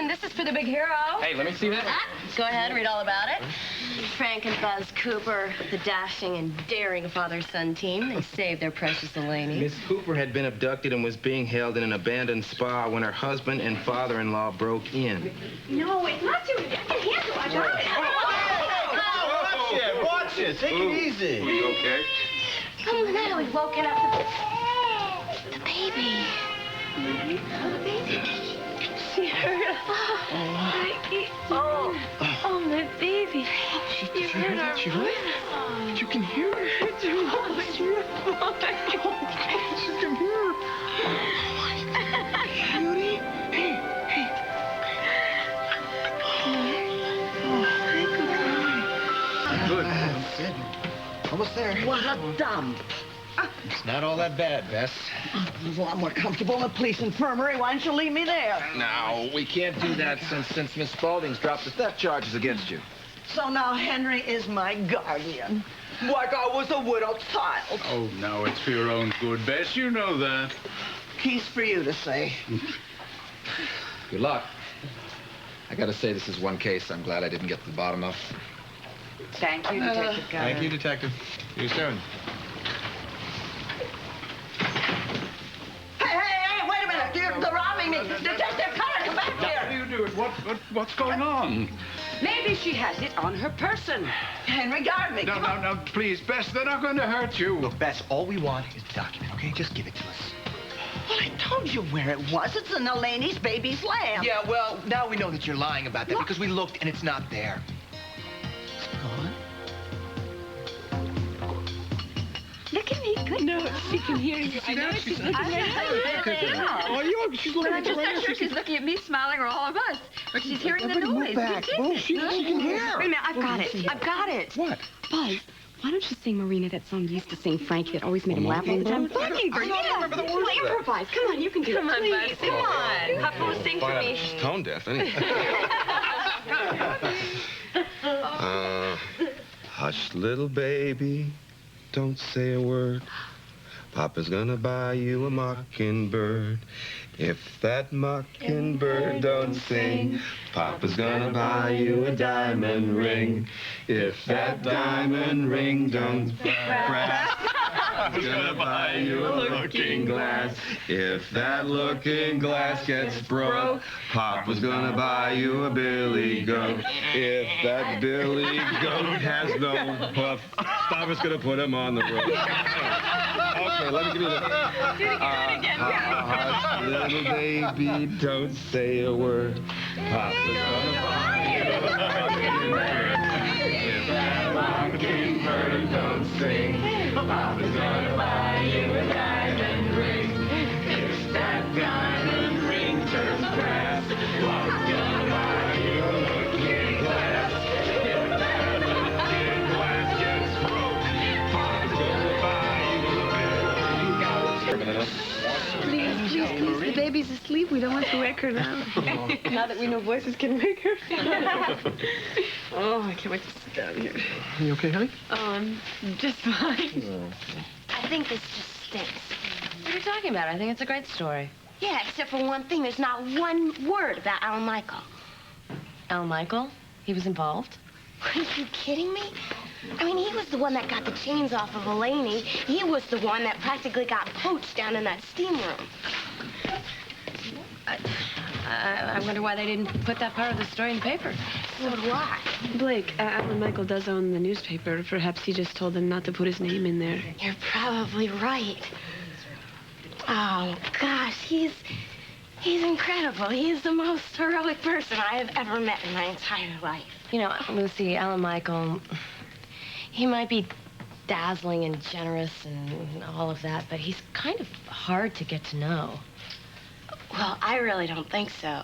and this is for the big hero. Hey, let me see that. Go ahead, read all about it. Frank and Buzz Cooper, the dashing and daring father-son team. They saved their precious Eleni. Miss Cooper had been abducted and was being held in an abandoned spa when her husband and father-in-law broke in. No, it's not too... I can handle it. I got it. Watch it. Take it easy. Are you okay? Oh, now we've woken up the baby. Oh, the baby. She heard. Frankie. Oh, my baby. You heard our voice. You can hear her. It's your voice. Your voice. You can hear her. Cutie. Hey. Good. Good. Almost there. What a dump. It's not all that bad, Bess. It's a lot more comfortable in the police infirmary. Why don't you leave me there? No, we can't do that since Miss Spaulding's dropped the theft charges against you. So now Henry is my guardian. Like I was a widowed child. Oh, no, it's for your own good, Bess. You know that. He's for you to say. Good luck. I gotta say, this is one case I'm glad I didn't get to the bottom of. Thank you, Detective Gunner. Thank you, Detective. See you soon. Hey, wait a minute. You're robbing me. Detective Gunner, come back here. How do you do it? What's going on? Maybe she has it on her person. Henry, guard me. No, please, Bess, they're not going to hurt you. Look, Bess, all we want is the document, okay? Just give it to us. Well, I told you where it was. It's in Eleni's baby's lamp. Yeah, well, now we know that you're lying about that because we looked and it's not there. It's gone. Look at me. Good. No, she can hear you. I know she's looking at Oh, she's looking at you right now. She's looking at me, smiling, or all of us. But she's hearing the noise. Move. She can hear. Wait a minute, I've got it. What? Buzz, why don't you sing Marina that song you used to sing, Frankie, that always made him laugh all the time? Funny, I don't remember the words. Well, improvise. Come on, you can do it. Come on, Buzz. Come on. Papa, sing for me. She's tone deaf, isn't it? Hush, little baby, don't say a word. Papa's gonna buy you a mockingbird. If that mockingbird don't sing, Papa's gonna buy you a diamond ring. If that diamond ring don't crack, Papa's gonna buy you a looking glass. If that looking glass gets broke, Papa's gonna buy you a billy goat. If that billy goat has no puff, Papa's gonna put him on the roof. Okay, let me give you the... Hush, little baby, don't say a word. Papa's gonna buy you a mockingbird. If that mockingbird don't sing, Papa's gonna buy you a diamond ring. If that diamond ring turns brass, Papa's gonna buy you a looking glass. If that looking glass gets broke, Papa's gonna buy you a billy goat. Please, the baby's asleep. We don't want to wake her now. Now that we know voices can wake her. Oh, I can't wait to sit down here. Are you okay, honey? Just fine. I think this just stinks. What are you talking about? I think it's a great story. Yeah, except for one thing. There's not one word about Alan Michael. Al Michael? He was involved? Are you kidding me? I mean, he was the one that got the chains off of Eleni. He was the one that practically got poached down in that steam room. I wonder why they didn't put that part of the story in the paper. So do I. Blake, Alan Michael does own the newspaper. Perhaps he just told them not to put his name in there. You're probably right. Oh, gosh, he's incredible. He's the most heroic person I have ever met in my entire life. You know, Lucy, Alan Michael, he might be dazzling and generous and all of that, but he's kind of hard to get to know. Well, I really don't think so.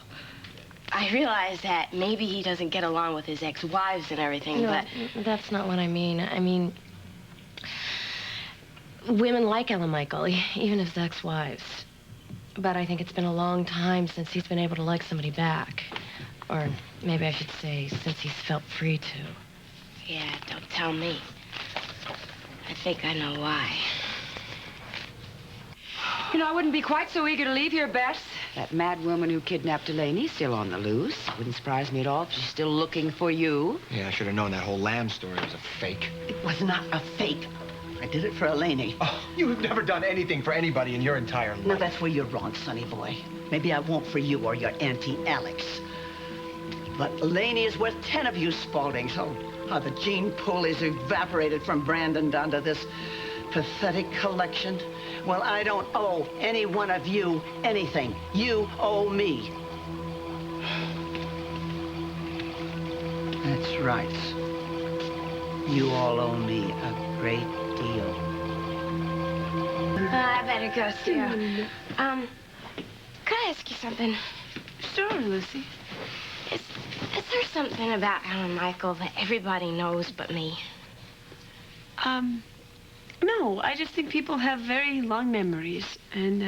I realize that maybe he doesn't get along with his ex-wives and everything, No, but... that's not what I mean. I mean, women like Alan Michael, even his ex-wives. But I think it's been a long time since he's been able to like somebody back. Or maybe I should say, since he's felt free to. Yeah, don't tell me. I think I know why. You know, I wouldn't be quite so eager to leave here, Bess. That mad woman who kidnapped Delaney's still on the loose. Wouldn't surprise me at all if she's still looking for you. Yeah, I should have known that whole Lamb story was a fake. It was not a fake. I did it for Eleni. Oh, you've never done anything for anybody in your entire life. No, that's where you're wrong, sonny boy. Maybe I won't for you or your Auntie Alex. But Eleni is worth 10 of you Spauldings. Oh, how the gene pool is evaporated from Brandon down to this pathetic collection. Well, I don't owe any one of you anything. You owe me. That's right. You all owe me a great deal. I better go, Sarah. Could I ask you something? Sure, Lucy. Is there something about Alan Michael that everybody knows but me? No, I just think people have very long memories. And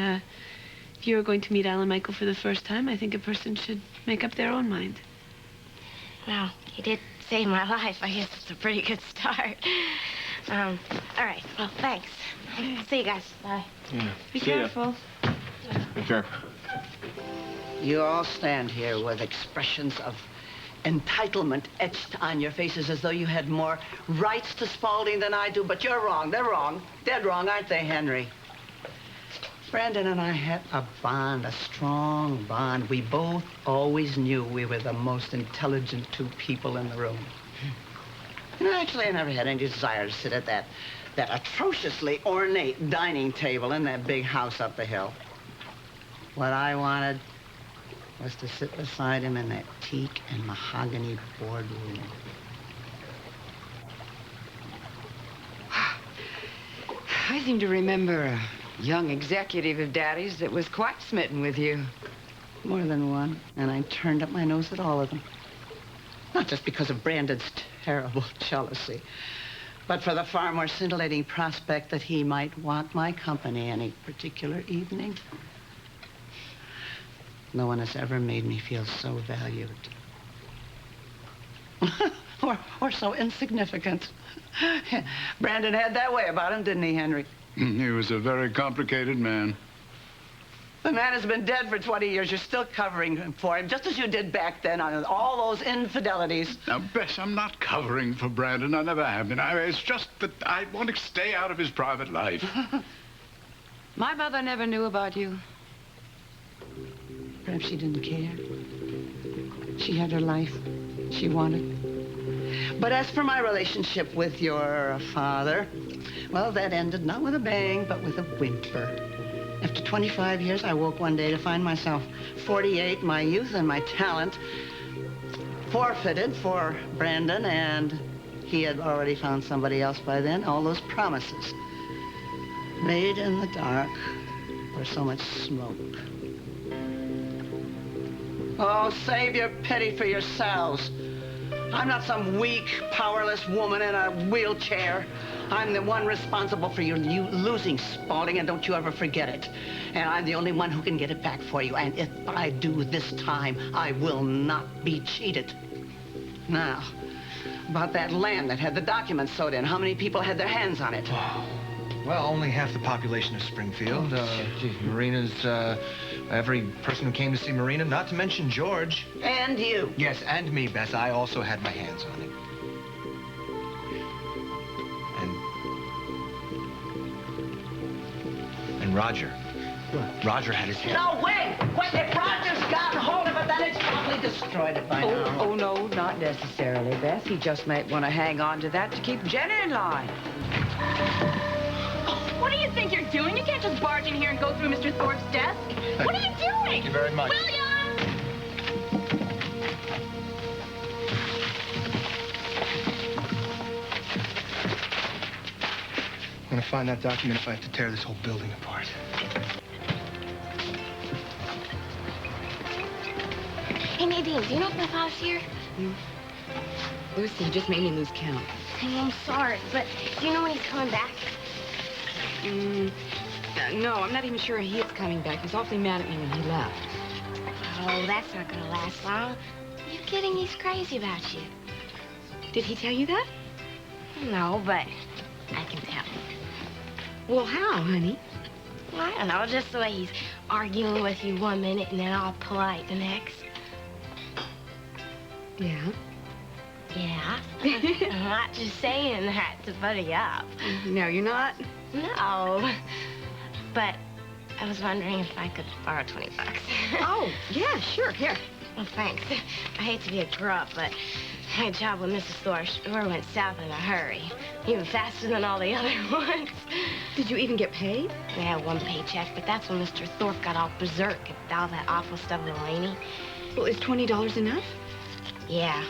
if you're going to meet Alan Michael for the first time, I think a person should make up their own mind. Well, he did save my life. I guess it's a pretty good start. All right. Well, thanks. See you guys. Bye. Yeah. Be careful. Be careful. You all stand here with expressions of entitlement etched on your faces as though you had more rights to Spaulding than I do, but you're wrong. They're wrong. Dead wrong, aren't they, Henry? Brandon and I had a bond, a strong bond. We both always knew we were the most intelligent two people in the room. You know, actually, I never had any desire to sit at that atrociously ornate dining table in that big house up the hill. What I wanted was to sit beside him in that teak and mahogany boardroom. I seem to remember a young executive of Daddy's that was quite smitten with you. More than one, and I turned up my nose at all of them. Not just because of Brandon's terrible jealousy, but for the far more scintillating prospect that he might want my company any particular evening. No one has ever made me feel so valued. or so insignificant. Brandon had that way about him, didn't he, Henry? He was a very complicated man. The man has been dead for 20 years. You're still covering him for him, just as you did back then on all those infidelities. Now, Bess, I'm not covering for Brandon. I never have been. It's just that I want to stay out of his private life. My mother never knew about you. Perhaps she didn't care. She had her life she wanted. But as for my relationship with your father, well, that ended not with a bang, but with a whimper. After 25 years, I woke one day to find myself 48, my youth and my talent forfeited for Brandon, and he had already found somebody else by then. All those promises made in the dark were so much smoke. Oh, save your pity for yourselves. I'm not some weak, powerless woman in a wheelchair. I'm the one responsible for you losing Spaulding, and don't you ever forget it. And I'm the only one who can get it back for you. And if I do this time, I will not be cheated. Now, about that land that had the documents sewed in, how many people had their hands on it? Well, only half the population of Springfield. Marina's, every person who came to see Marina, not to mention George. And you. Yes, and me, Bess. I also had my hands on it. And Roger. What? Roger had his hand. No, wait! Wait, if Roger's gotten hold of it, then it's probably destroyed it by now. Oh, no, not necessarily, Beth. He just might want to hang on to that to keep Jenna in line. What do you think you're doing? You can't just barge in here and go through Mr. Thorpe's desk. What are you doing? Thank you very much. William! I'm gonna find that document if I have to tear this whole building apart. Hey, Nadine, do you know if my father's here? Lucy, you just made me lose count. Hey, I'm sorry, but do you know when he's coming back? No, I'm not even sure he is coming back. He was awfully mad at me when he left. Oh, that's not gonna last long. Are you kidding? He's crazy about you. Did he tell you that? No, but I can tell. Well, how, honey? Well, I don't know, just the way he's arguing with you one minute and then all polite the next. Yeah? Yeah. I'm not just saying that to buddy up. No, you're not? No. But I was wondering if I could borrow 20 bucks. Oh, yeah, sure. Here. Well, thanks. I hate to be a grub, but my job with Mrs. Thorpe sure went south in a hurry. Even faster than all the other ones. Did you even get paid? Yeah, one paycheck, but that's when Mr. Thorpe got all berserk at all that awful stuff with Laney. Well, is $20 enough? Yeah.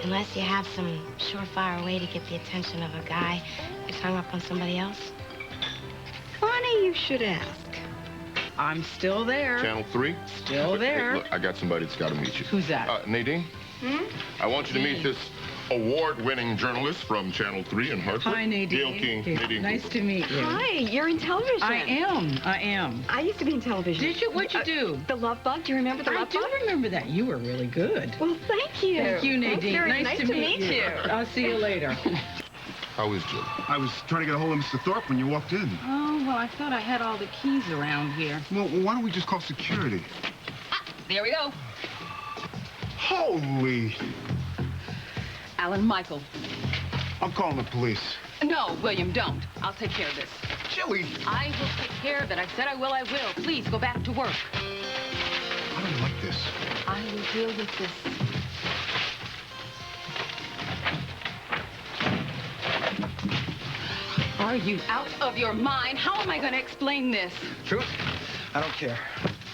Unless you have some surefire way to get the attention of a guy who's hung up on somebody else. Funny you should ask. I'm still there. Channel 3? Still there. Hey, look, I got somebody that's got to meet you. Who's that? Nadine? I want you to meet this award-winning journalist from Channel 3 in Hartford. Hi, Nadine. Gail King. Nadine. Nice to meet you. Hi, you're in television. I am. I used to be in television. Did you? What'd you do? The Love Bug. Do you remember the Love Bug? I do remember that. You were really good. Well, thank you. Thank you, Nadine. Very nice to meet you. I'll see you later. How is Jill? I was trying to get a hold of Mr. Thorpe when you walked in. Oh, well, I thought I had all the keys around here. Well, why don't we just call security? There we go. Holy... Alan Michael. I'm calling the police. No, William, don't. I'll take care of this. Chili! I will take care of it. I said I will, I will. Please, go back to work. I don't like this. I will deal with this. Are you out of your mind? How am I going to explain this? Truth? I don't care.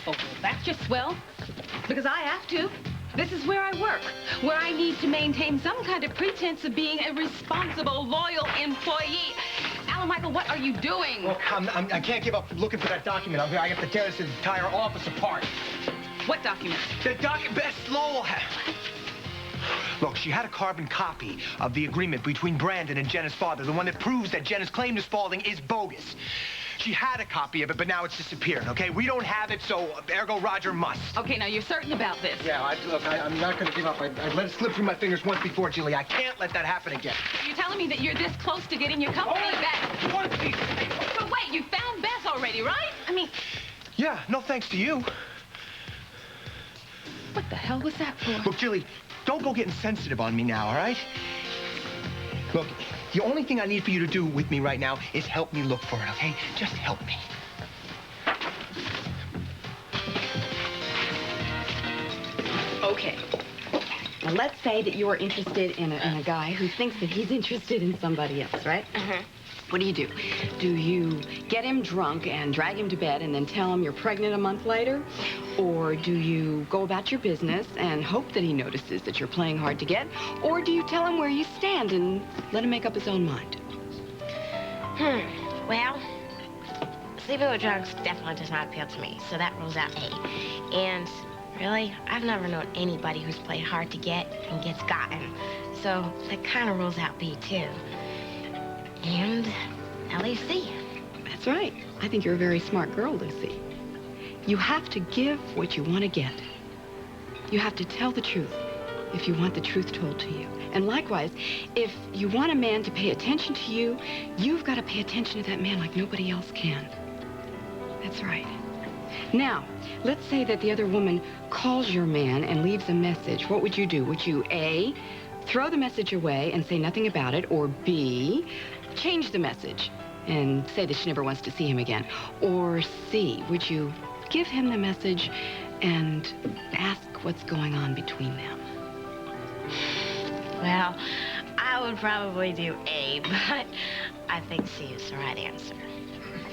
Oh, well, that's just swell. Because I have to. This is where I work, where I need to maintain some kind of pretense of being a responsible, loyal employee. Alan Michael, what are you doing? Look, I can't give up looking for that document. I have to tear this entire office apart. What document? The document Bess Lowell had. Look, she had a carbon copy of the agreement between Brandon and Jenna's father, the one that proves that Jenna's claim to Spaulding is bogus. She had a copy of it, but now it's disappeared, okay? We don't have it, so ergo Roger must. Okay, now you're certain about this? Yeah, I'm not going to give up. I let it slip through my fingers once before, Jilly. I can't let that happen again. You're telling me that you're this close to getting your company back? One piece. But wait, you found Bess already, right? I mean... Yeah, no thanks to you. What the hell was that for? Look, Jilly, don't go getting sensitive on me now, all right? Look, the only thing I need for you to do with me right now is help me look for it, okay? Just help me. Okay. Now, let's say that you are interested in a guy who thinks that he's interested in somebody else, right? Uh-huh. What do? Do you get him drunk and drag him to bed and then tell him you're pregnant a month later? Or do you go about your business and hope that he notices that you're playing hard to get? Or do you tell him where you stand and let him make up his own mind? Well, sleeping with drunks definitely does not appeal to me, so that rules out A. And really, I've never known anybody who's played hard to get and gets gotten. So that kind of rules out B, too. And LAC. That's right. I think you're a very smart girl, Lucy. You have to give what you want to get. You have to tell the truth if you want the truth told to you. And likewise, if you want a man to pay attention to you, you've got to pay attention to that man like nobody else can. That's right. Now, let's say that the other woman calls your man and leaves a message. What would you do? Would you, A, throw the message away and say nothing about it, or B, change the message and say that she never wants to see him again? Or C, would you give him the message and ask what's going on between them? Well, I would probably do A, but I think C is the right answer.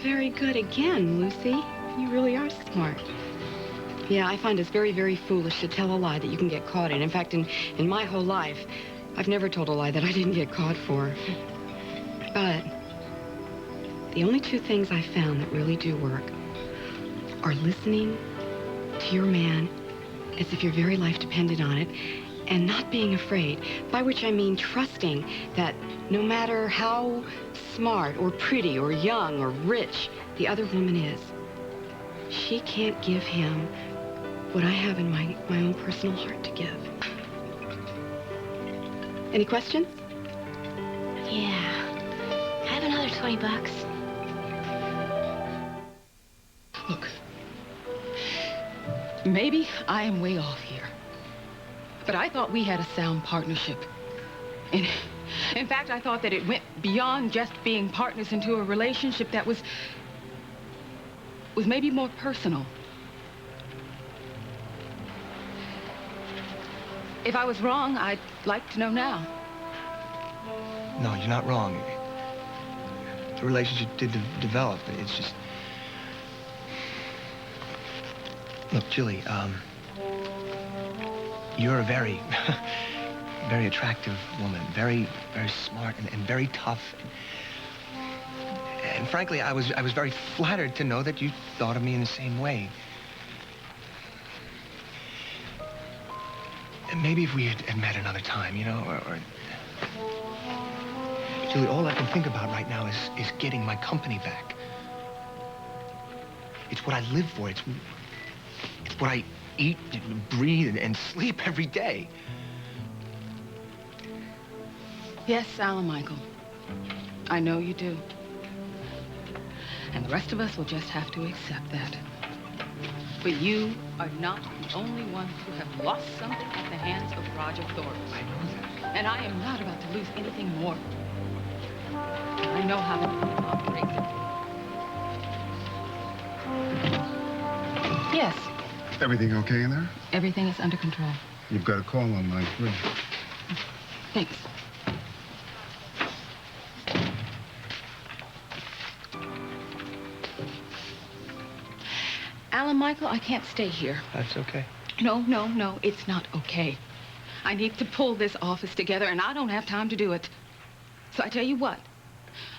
Very good again, Lucy. You really are smart. Yeah, I find it's very, very foolish to tell a lie that you can get caught in. In fact, in my whole life, I've never told a lie that I didn't get caught for. But the only two things I found that really do work are listening to your man as if your very life depended on it, and not being afraid, by which I mean trusting that no matter how smart or pretty or young or rich the other woman is, she can't give him what I have in my own personal heart to give. Any questions? Yeah. Have another $20. Look, Maybe I am way off here. But I thought we had a sound partnership. And in fact, I thought that it went beyond just being partners into a relationship that was maybe more personal. If I was wrong, I'd like to know now. No, you're not wrong. The relationship did develop. It's just... Look, Julie, you're a very, very attractive woman. Very, very smart and very tough. And frankly, I was very flattered to know that you thought of me in the same way. And maybe if we had met another time, you know, or... Julie, all I can think about right now is getting my company back. It's what I live for. It's what I eat and breathe and sleep every day. Yes, Alan Michael. I know you do. And the rest of us will just have to accept that. But you are not the only ones who have lost something at the hands of Roger Thorpe. I know that. And I am not about to lose anything more. I know how it operates. Yes, Everything okay in there? everything is under control. You've got a call on line 3. Thanks. Alan Michael, I can't stay here. That's okay. No, it's not okay. I need to pull this office together, and I don't have time to do it. So I tell you what,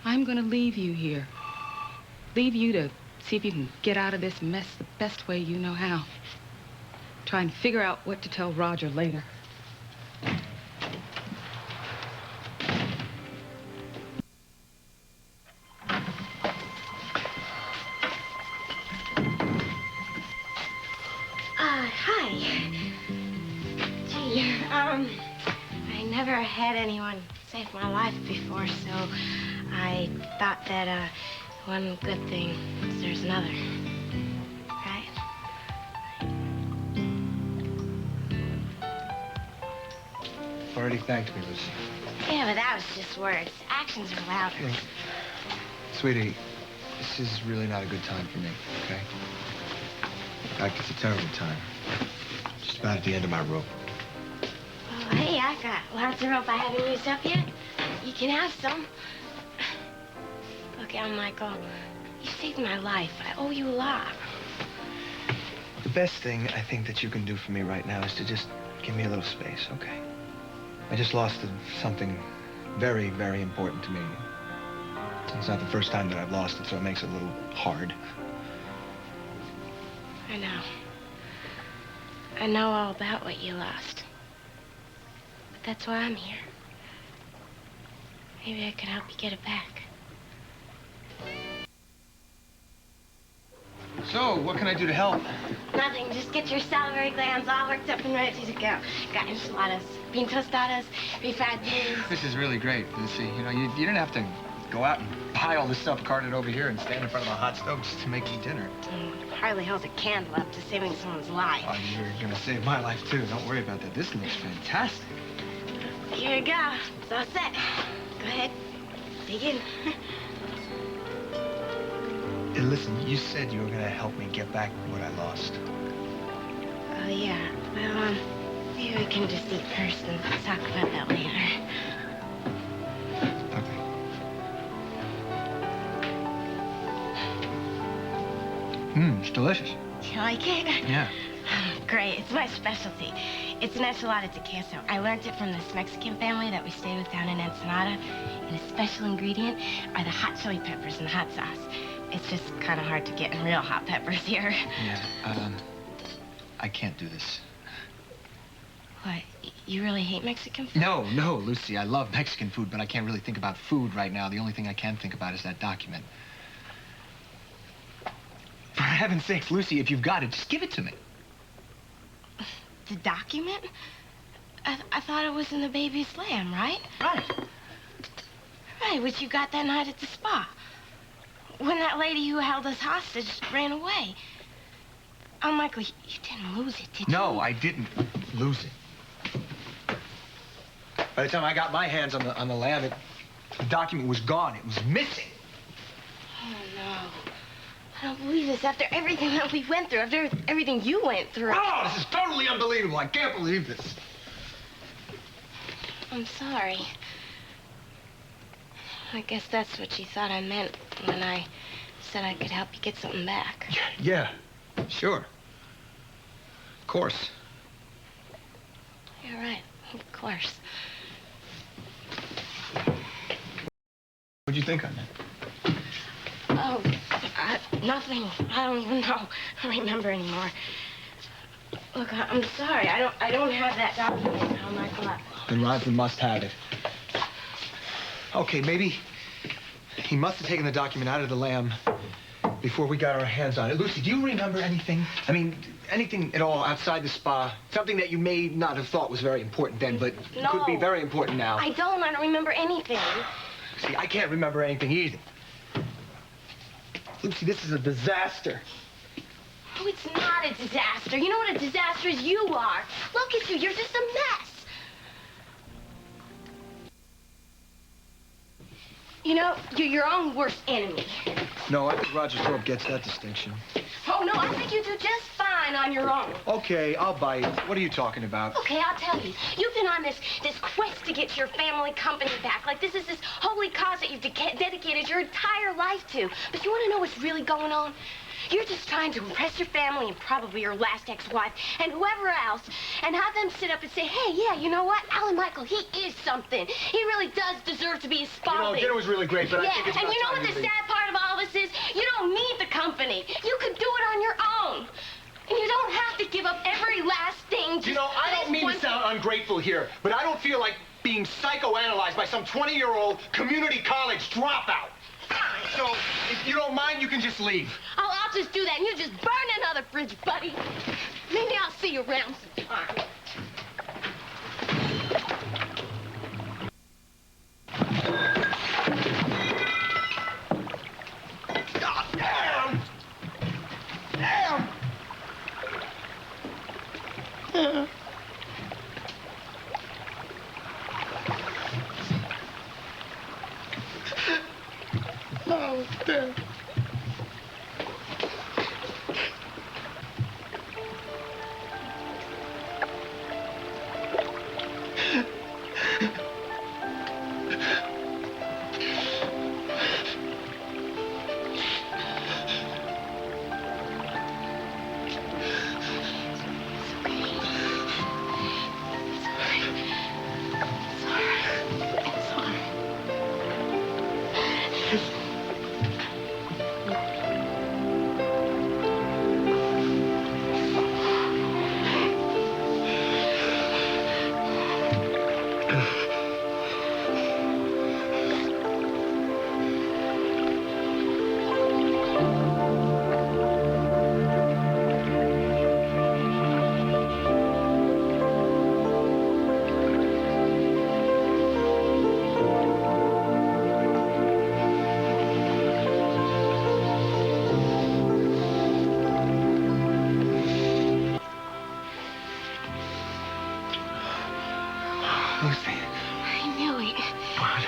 I'm gonna leave you here. Leave you to see if you can get out of this mess the best way you know how. Try and figure out what to tell Roger later. Hi. Gee, I never had anyone save my life before, so I thought that, one good thing deserves another. Right? Already thanked me, Lucy. Yeah, but that was just words. Actions are louder. Look, sweetie, this is really not a good time for me, okay? In fact, it's a terrible time. Just about at the end of my rope. Oh, hey, I got lots of rope I haven't used up yet. You can have some. Look, Al Michael, you saved my life. I owe you a lot. The best thing I think that you can do for me right now is to just give me a little space, okay? I just lost something very, very important to me. It's not the first time that I've lost it, so it makes it a little hard. I know. I know all about what you lost. But that's why I'm here. Maybe I can help you get it back. So, what can I do to help? Nothing. Just get your salivary glands all worked up and ready to go. Got enchiladas, bean tostadas, refried beans. This is really great, Lucy. You know, you didn't have to go out and buy all this stuff carted over here and stand in front of a hot stove just to make me dinner. Hardly holds a candle up to saving someone's life. Oh, you're gonna save my life, too. Don't worry about that. This looks fantastic. Here you go. It's all set. Go ahead. Dig in. Hey, listen, you said you were gonna help me get back what I lost. Oh, yeah. Well, maybe we can just eat first and talk about that later. It's delicious. Do you like it? Yeah. Great. It's my specialty. It's an enchilada de queso. I learned it from this Mexican family that we stayed with down in Ensenada. And a special ingredient are the hot chili peppers and the hot sauce. It's just kind of hard to get in real hot peppers here. Yeah, I can't do this. What? You really hate Mexican food? No, Lucy, I love Mexican food, but I can't really think about food right now. The only thing I can think about is that document. For heaven's sakes, Lucy, if you've got it, just give it to me. The document? I thought it was in the baby's lamb, right? Right. Right, which you got that night at the spa. When that lady who held us hostage ran away. Oh, Michael, you didn't lose it, did you? No, I didn't lose it. By the time I got my hands on the lamb, the document was gone. It was missing. Oh, no. I don't believe this after everything that we went through, after everything you went through. Oh, this is totally unbelievable. I can't believe this. I'm sorry. I guess that's what you thought I meant when I said I could help you get something back. Yeah, sure. Of course. You're right, of course. What'd you think on that? Oh, nothing. I don't even know. I don't remember anymore. Look, I'm sorry. I don't have that document now, Michael. Then Roger must have it. Okay, maybe he must have taken the document out of the lamb before we got our hands on it. Lucy, do you remember anything? I mean, anything at all outside the spa? Something that you may not have thought was very important then, but could be very important now. I don't remember anything. See, I can't remember anything either. Lucy, this is a disaster. Oh, it's not a disaster. You know what a disaster is? You are. Look at you. You're just a mess. You know, you're your own worst enemy. No, I think Roger Thorpe gets that distinction. Oh, no, I think you do just fine on your own. Okay, I'll bite. What are you talking about? Okay, I'll tell you. You've been on this quest to get your family company back. Like this is this holy cause that you've dedicated your entire life to. But you want to know what's really going on? You're just trying to impress your family and probably your last ex-wife and whoever else and have them sit up and say, hey, yeah, you know what? Alan Michael, he is something. He really does deserve to be spotted. You know, dinner was really great, but yeah, I think it's about and you know time what the you leave. sad part of all this is? You don't need the company. You could do it on your own. And you don't have to give up every last thing. You know, I don't mean to sound ungrateful here, but I don't feel like being psychoanalyzed by some 20-year-old community college dropout. So, if you don't mind, you can just leave. Oh, I'll just do that, and you just burn another bridge, buddy. Maybe I'll see you around sometime. God damn! Damn! Oh, damn. Lucy. I knew it. What?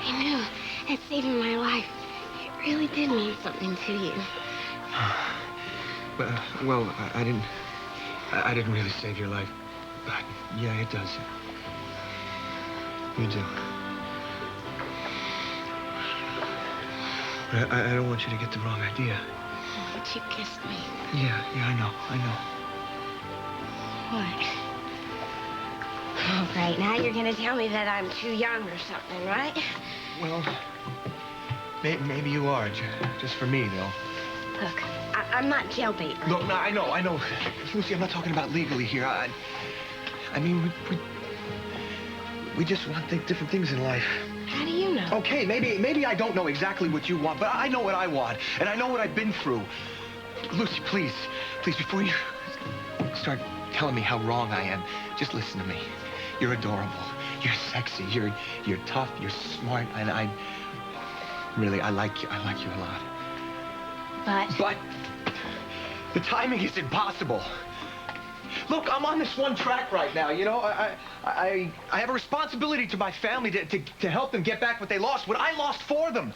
I knew that saving my life, it really did mean something to you. Well, I didn't really save your life, but yeah, it does. You do. But I don't want you to get the wrong idea. But you kissed me. Yeah, I know. What? Oh, great. Now you're going to tell me that I'm too young or something, right? Well, maybe you are, just for me, though. Look, I'm not jailbait. Right? Look, no, I know. Lucy, I'm not talking about legally here. I mean, we just want different things in life. How do you know? Okay, maybe I don't know exactly what you want, but I know what I want, and I know what I've been through. Lucy, please, before you start telling me how wrong I am, just listen to me. You're adorable. You're sexy. You're tough. You're smart, and I like you a lot. But The timing is impossible. Look, I'm on this one track right now, you know? I have a responsibility to my family to help them get back what they lost, what I lost for them.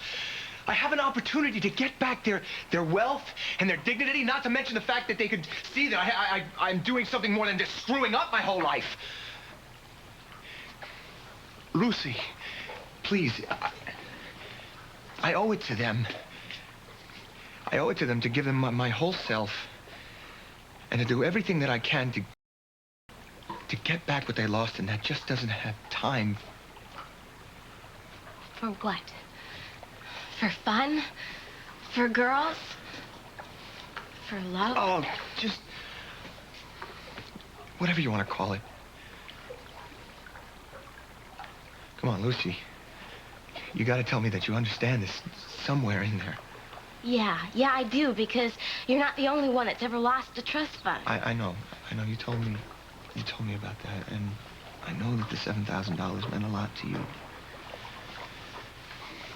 I have an opportunity to get back their wealth and their dignity, not to mention the fact that they could see that I'm doing something more than just screwing up my whole life. Lucy, please, I owe it to them. I owe it to them to give them my whole self and to do everything that I can to get back what they lost, and that just doesn't have time. For what? For fun? For girls? For love? Oh, just whatever you want to call it. Come on, Lucy. You got to tell me that you understand this somewhere in there. Yeah, I do, because you're not the only one that's ever lost a trust fund. I know. You told me about that, and I know that the $7,000 meant a lot to you.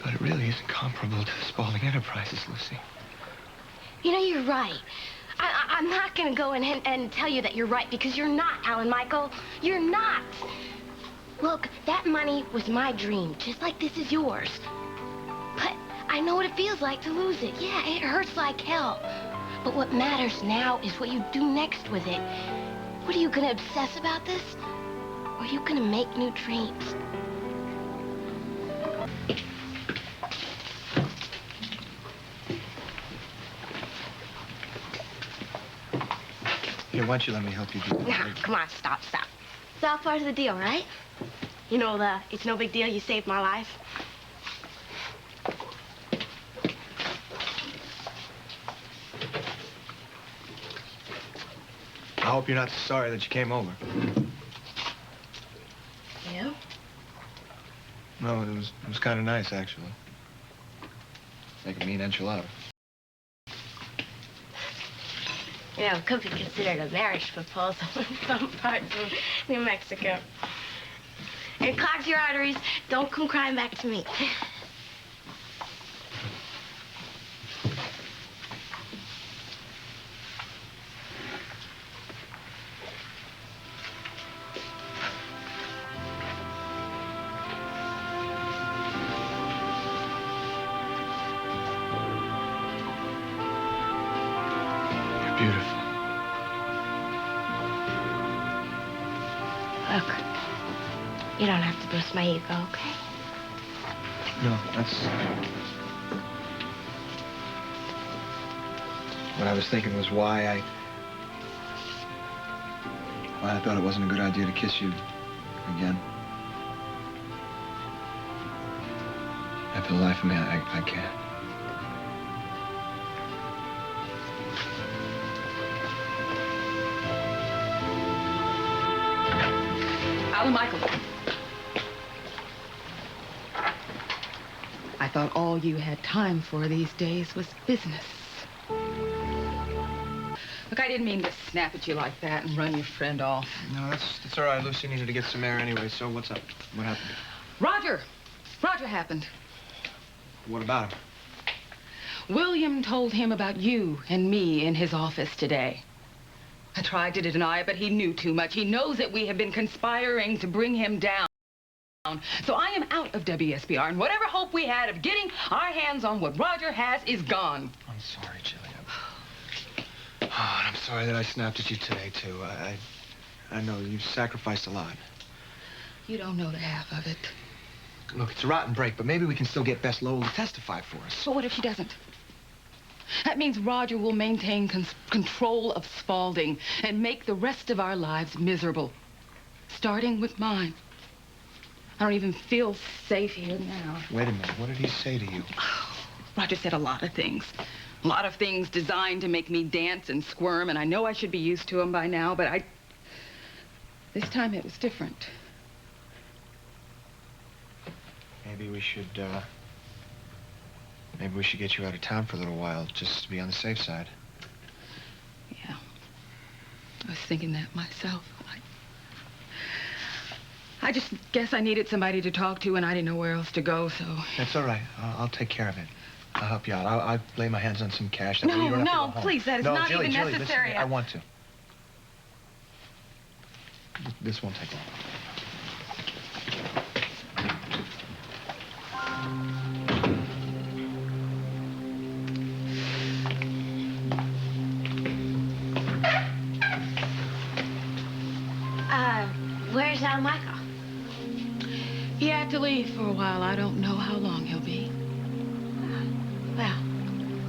But it really isn't comparable to Spaulding Enterprises, Lucy. You know, you're right. I'm not going to go and tell you that you're right, because you're not, Alan Michael. You're not. Look, that money was my dream, just like this is yours. But I know what it feels like to lose it. Yeah, it hurts like hell. But what matters now is what you do next with it. What, are you going to obsess about this? Or are you going to make new dreams? Here, why don't you let me help you do that? Nah, come on, stop. It's all part of the deal, right? You know, it's no big deal, you saved my life. I hope you're not sorry that you came over. You? No, it was kind of nice, actually. Like a mean enchilada. You know, it could be considered a marriage proposal in some parts of New Mexico. And clogs your arteries, don't come crying back to me. Beautiful. Look, you don't have to boost my ego, okay? No, that's... What I was thinking was why I thought it wasn't a good idea to kiss you again. And for the life of me, I can't. Alan Michael. I thought all you had time for these days was business. Look, I didn't mean to snap at you like that and run your friend off. No, that's all right. Lucy needed to get some air anyway, so what's up? What happened? Roger happened. What about him? William told him about you and me in his office today. I tried to deny it, but he knew too much. He knows that we have been conspiring to bring him down. So I am out of WSBR, and whatever hope we had of getting our hands on what Roger has is gone. I'm sorry, Jillian. Oh, and I'm sorry that I snapped at you today, too. I know you've sacrificed a lot. You don't know the half of it. Look, it's a rotten break, but maybe we can still get Bess Lowell to testify for us. But what if she doesn't? That means Roger will maintain control of Spaulding and make the rest of our lives miserable, starting with mine. I don't even feel safe here now. Wait a minute. What did he say to you? Oh, Roger said a lot of things. A lot of things designed to make me dance and squirm, and I know I should be used to them by now, but this time it was different. Maybe we should get you out of town for a little while, just to be on the safe side. Yeah. I was thinking that myself. I just guess I needed somebody to talk to, and I didn't know where else to go, so... That's all right. I'll take care of it. I'll help you out. I'll lay my hands on some cash. That way you don't have to go home. Please, that is no, not Jilly, even Jilly, necessary. Listen, I want to. This won't take long. Where's Al Michael? He had to leave for a while. I don't know how long he'll be. Well,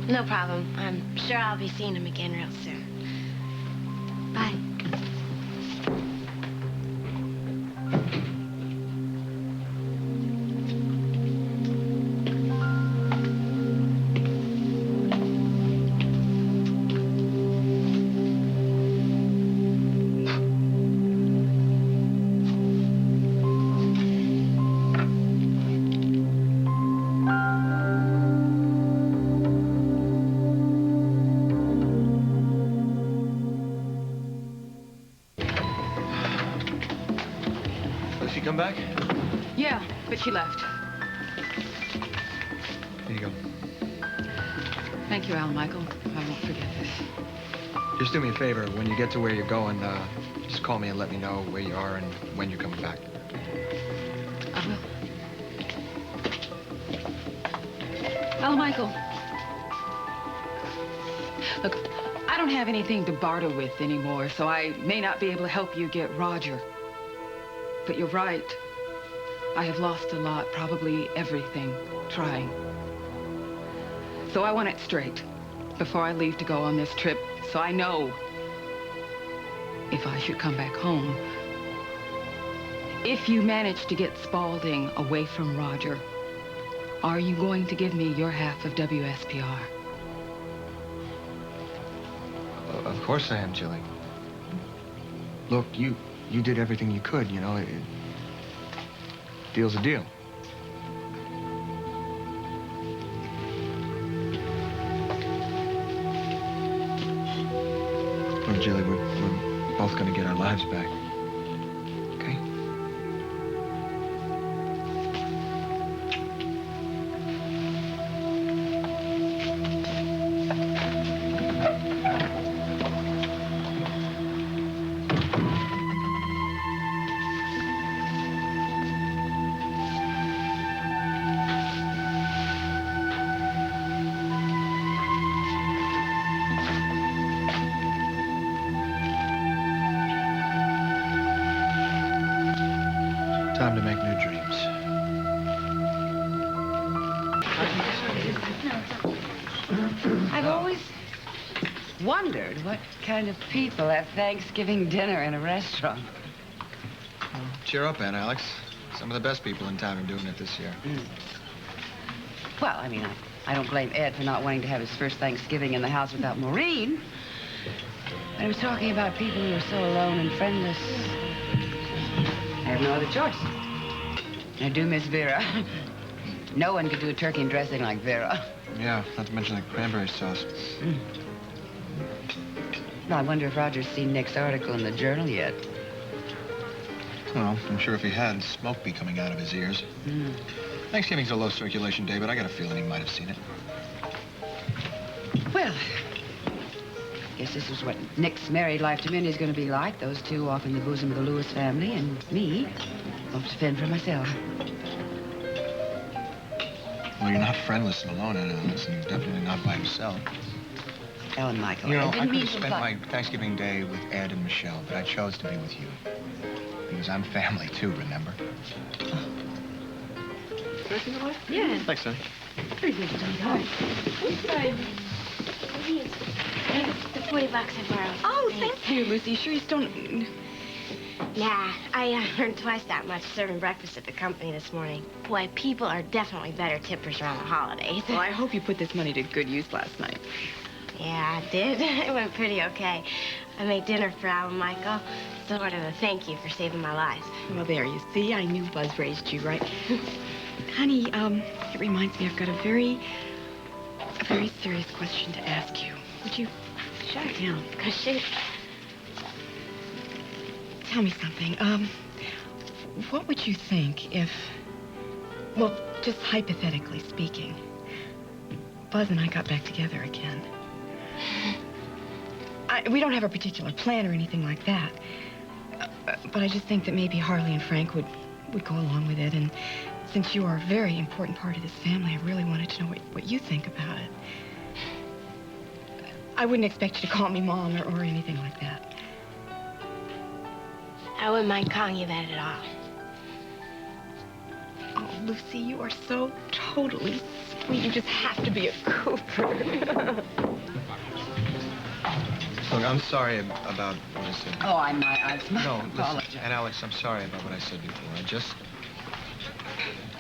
no problem. I'm sure I'll be seeing him again real soon. Bye. Come back? Yeah, but she left. Here you go. Thank you, Al Michael. I won't forget this. Just do me a favor. When you get to where you're going, just call me and let me know where you are and when you're coming back. I will. Al Michael. Look, I don't have anything to barter with anymore, so I may not be able to help you get Roger. But you're right. I have lost a lot, probably everything, trying. So I want it straight before I leave to go on this trip, so I know if I should come back home. If you manage to get Spaulding away from Roger, are you going to give me your half of WSPR? Of course I am, Jilly. Look, you did everything you could, you know. Deal's a deal. Well, Jilly, we're both gonna get our lives back. Okay? Time to make new dreams. I've always wondered what kind of people have Thanksgiving dinner in a restaurant. Cheer up, Aunt Alex. Some of the best people in town are doing it this year. Well, I mean, I don't blame Ed for not wanting to have his first Thanksgiving in the house without Maureen. But I was talking about people who are so alone and friendless. I have no other choice. I do miss Vera. No one could do a turkey and dressing like Vera. Yeah, not to mention the cranberry sauce. Well, I wonder if Roger's seen Nick's article in the Journal yet. Well, I'm sure if he had, smoke be coming out of his ears. Thanksgiving's a low circulation day, but I got a feeling he might have seen it. Well, I guess this is what Nick's married life to Minnie is going to be like. Those two off in the bosom of the Lewis family, and me, off to fend for myself. Well, you're not friendless and alone, Aunt Alex, and you're definitely not by yourself. Ellen Michael. You know, I didn't could mean have to spent imply- my Thanksgiving day with Ed and Michelle, but I chose to be with you. Because I'm family, too, remember? Yeah. Thanks, son. The 40 bucks I borrowed. Oh, thank you, Lucy. Sure you don't... Nah, I earned twice that much serving breakfast at the company this morning. Boy, people are definitely better tippers around the holidays. Well, I hope you put this money to good use last night. Yeah, I did. It went pretty okay. I made dinner for Al and Michael, sort of a thank you for saving my life. Well, there, you see? I knew Buzz raised you, right? Honey, it reminds me I've got a very serious question to ask you. Would you shut it down? Shoot. Tell me something. What would you think if, well, just hypothetically speaking, Buzz and I got back together again. We don't have a particular plan or anything like that. But I just think that maybe Harley and Frank would go along with it. And since you are a very important part of this family, I really wanted to know what you think about it. I wouldn't expect you to call me Mom or anything like that. I wouldn't mind calling you that at all. Oh, Lucy, you are so totally sweet. You just have to be a Cooper. Look, I'm sorry about what I said. Oh, I No, apologize. listen, and Alex, I'm sorry about what I said before. I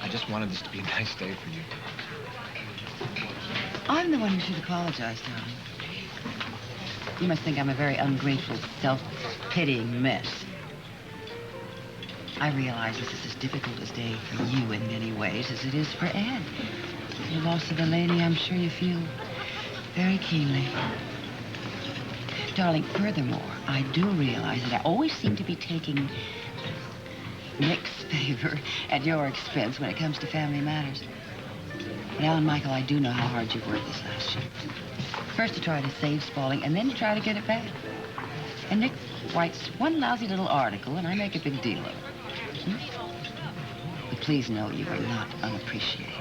just wanted this to be a nice day for you. I'm the one who should apologize, darling. You must think I'm a very ungrateful, self-pitying mess. I realize this is as difficult a day for you in many ways as it is for Ed. The loss of the lady, I'm sure you feel very keenly. Darling, furthermore, I do realize that I always seem to be taking Nick's favor at your expense when it comes to family matters. But Alan Michael, I do know how hard you've worked this last year. First to try to save Spaulding, and then to try to get it back. And Nick writes one lousy little article, and I make a big deal of it. But please know you are not unappreciated.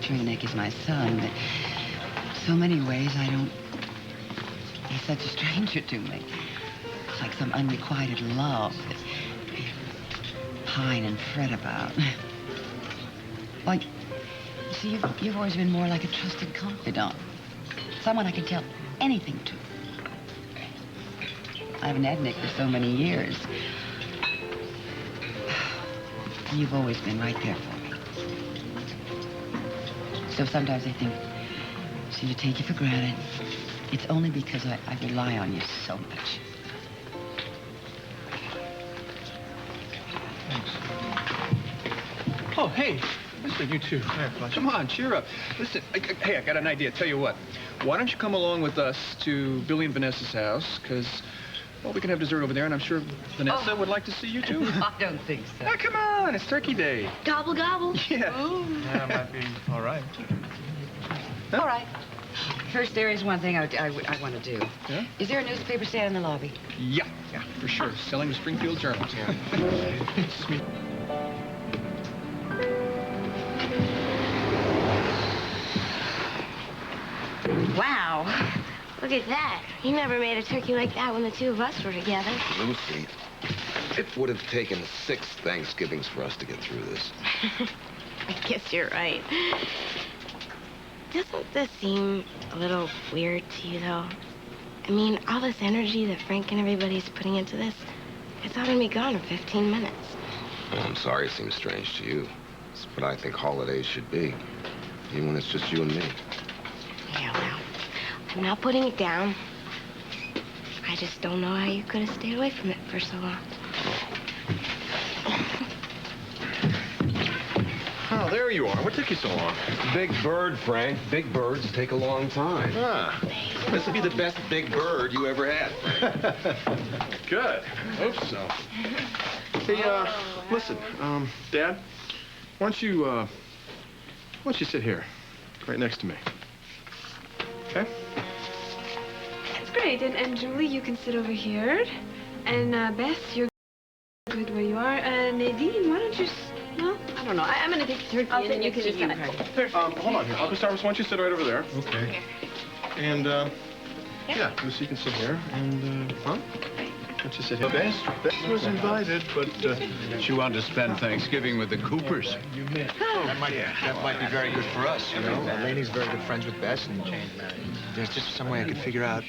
Sure, Nick is my son, but so many ways I don't... He's such a stranger to me. It's like some unrequited love that we pine and fret about. Well, you see, you've always been more like a trusted confidant. Someone I can tell anything to. I haven't had Nick for so many years. You've always been right there for me. So sometimes I think, to take you for granted, it's only because I rely on you so much. Thanks. Oh, hey. Listen, you too. Come on, cheer up. Listen, hey, I got an idea. Tell you what. Why don't you come along with us to Billy and Vanessa's house? Because, well, we can have dessert over there, and I'm sure Vanessa would like to see you, too. I don't think so. Oh, come on. It's Turkey Day. Gobble, gobble. Yeah. Oh. Yeah, might be all right. Huh? All right. First, there is one thing I want to do. Yeah? Is there a newspaper stand in the lobby? Yeah, for sure. Selling the Springfield Journal. Yeah. Wow. Look at that. You never made a turkey like that when the two of us were together. Lucy, it would have taken 6 Thanksgivings for us to get through this. I guess you're right. Doesn't this seem a little weird to you, though? I mean, all this energy that Frank and everybody's putting into this, it's all gonna be gone in 15 minutes. Well, I'm sorry it seems strange to you. It's what I think holidays should be, even when it's just you and me. Yeah, well, I'm not putting it down. I just don't know how you could have stayed away from it for so long. Oh, there you are. What took you so long? Big bird, Frank. Big birds take a long time. Ah. This will be the best big bird you ever had, Frank. Good. Hope so. Hey, listen, Dad, why don't you sit here, right next to me? Okay? That's great. And Julie, you can sit over here. And Bess, you're good where you are. Nadine, why don't you... No, I don't know. I'm going to take the turkey and then you can just kind of... Perfect. Hold on here. Uncle Starvis, why don't you sit right over there? Okay. And, yeah, Lucy, you can sit here. And, huh? Why don't you sit here? Bess was invited, but she wanted to spend Thanksgiving with the Coopers. That might be very good for us, you know. Laney's very good friends with Bess, and there's just some way I could figure out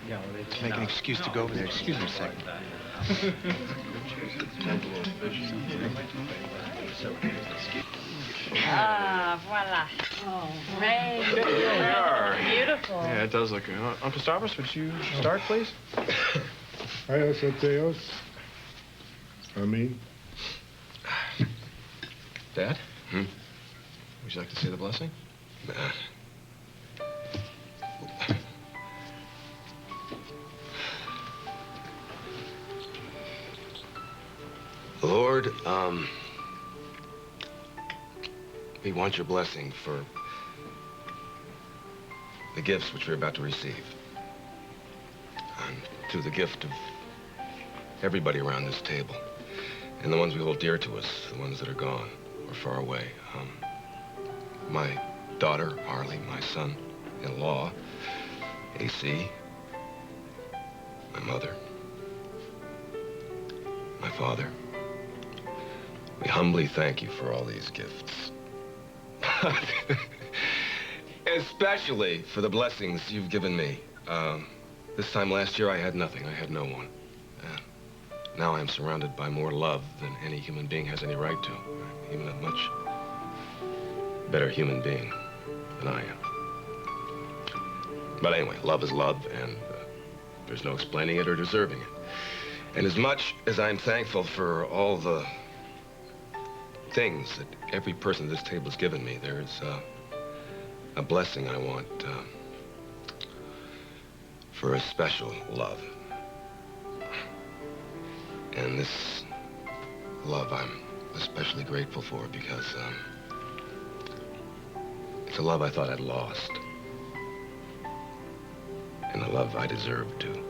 to make an excuse to go over there. Excuse me a second. Ah, voila. Oh, great. There we are. Beautiful. Yeah, it does look good. Uncle Starvis, would you start, please? Ayos Ateos. Amen. Dad? Would you like to say the blessing? Lord, we want your blessing for the gifts which we're about to receive. And to the gift of everybody around this table. And the ones we hold dear to us, the ones that are gone or far away. My daughter, Harley, my son-in-law, AC, my mother, my father. We humbly thank you for all these gifts. Especially for the blessings you've given me. This time last year, I had nothing. I had no one. Now I am surrounded by more love than any human being has any right to. Even a much better human being than I am. But anyway, love is love, and there's no explaining it or deserving it. And as much as I'm thankful for all the things that every person at this table has given me, there's a blessing I want for a special love. And this love I'm especially grateful for because it's a love I thought I'd lost. And a love I deserved too.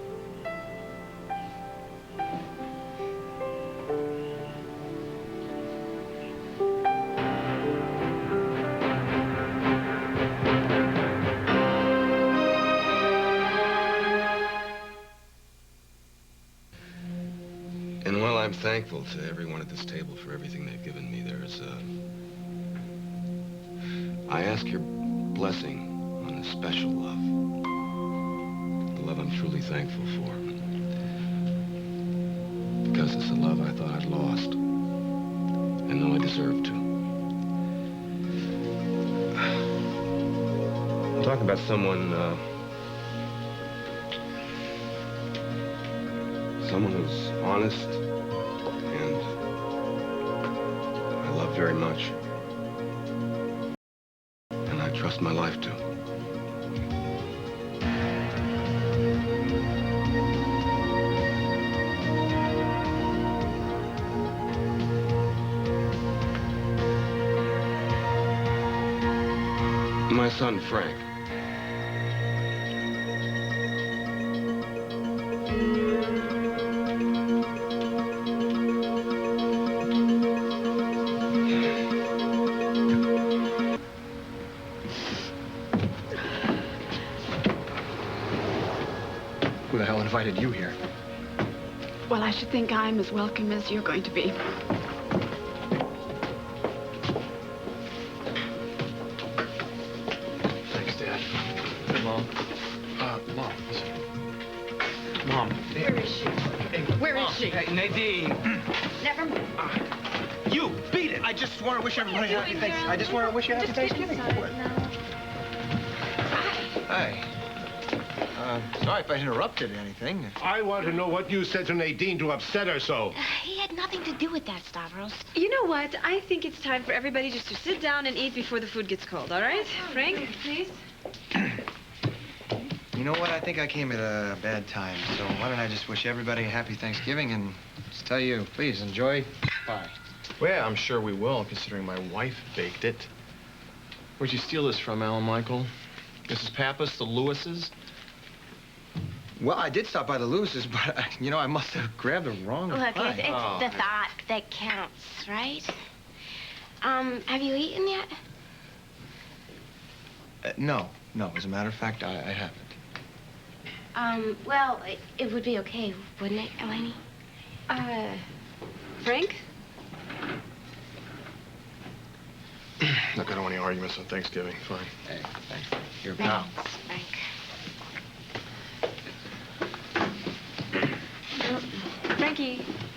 And while I'm thankful to everyone at this table for everything they've given me, I ask your blessing on this special love. The love I'm truly thankful for. Because it's a love I thought I'd lost. And know I deserve to. I'm talking about someone who's honest and I love very much. And I trust my life to. My son, Frank. Who the hell invited you here? Well, I should think I'm as welcome as you're going to be. Thanks, Dad. Mom. Mom, listen. Mom. Where is she? Where is she? Hey, Nadine. Never mind. You beat it. I just want to wish everybody happy Thanksgiving. I just want to wish you happy Thanksgiving. Hi. Sorry if I interrupted anything. I want to know what you said to Nadine to upset her so. He had nothing to do with that, Stavros. You know what? I think it's time for everybody just to sit down and eat before the food gets cold, all right? Frank, please. You know what? I think I came at a bad time, so why don't I just wish everybody a happy Thanksgiving and just tell you, please enjoy pie. Well, I'm sure we will, considering my wife baked it. Where'd you steal this from, Alan Michael? Mrs. Pappas, the Lewises? Well, I did stop by the Lewis's, but, you know, I must have grabbed the wrong Look, pie. it's the thought that counts, right? Have you eaten yet? No. As a matter of fact, I haven't. Well, it would be okay, wouldn't it, Eleni? Frank? Look, I don't want any arguments on Thanksgiving. Fine. Hey, thanks. You're a pal. Thanks, Frank.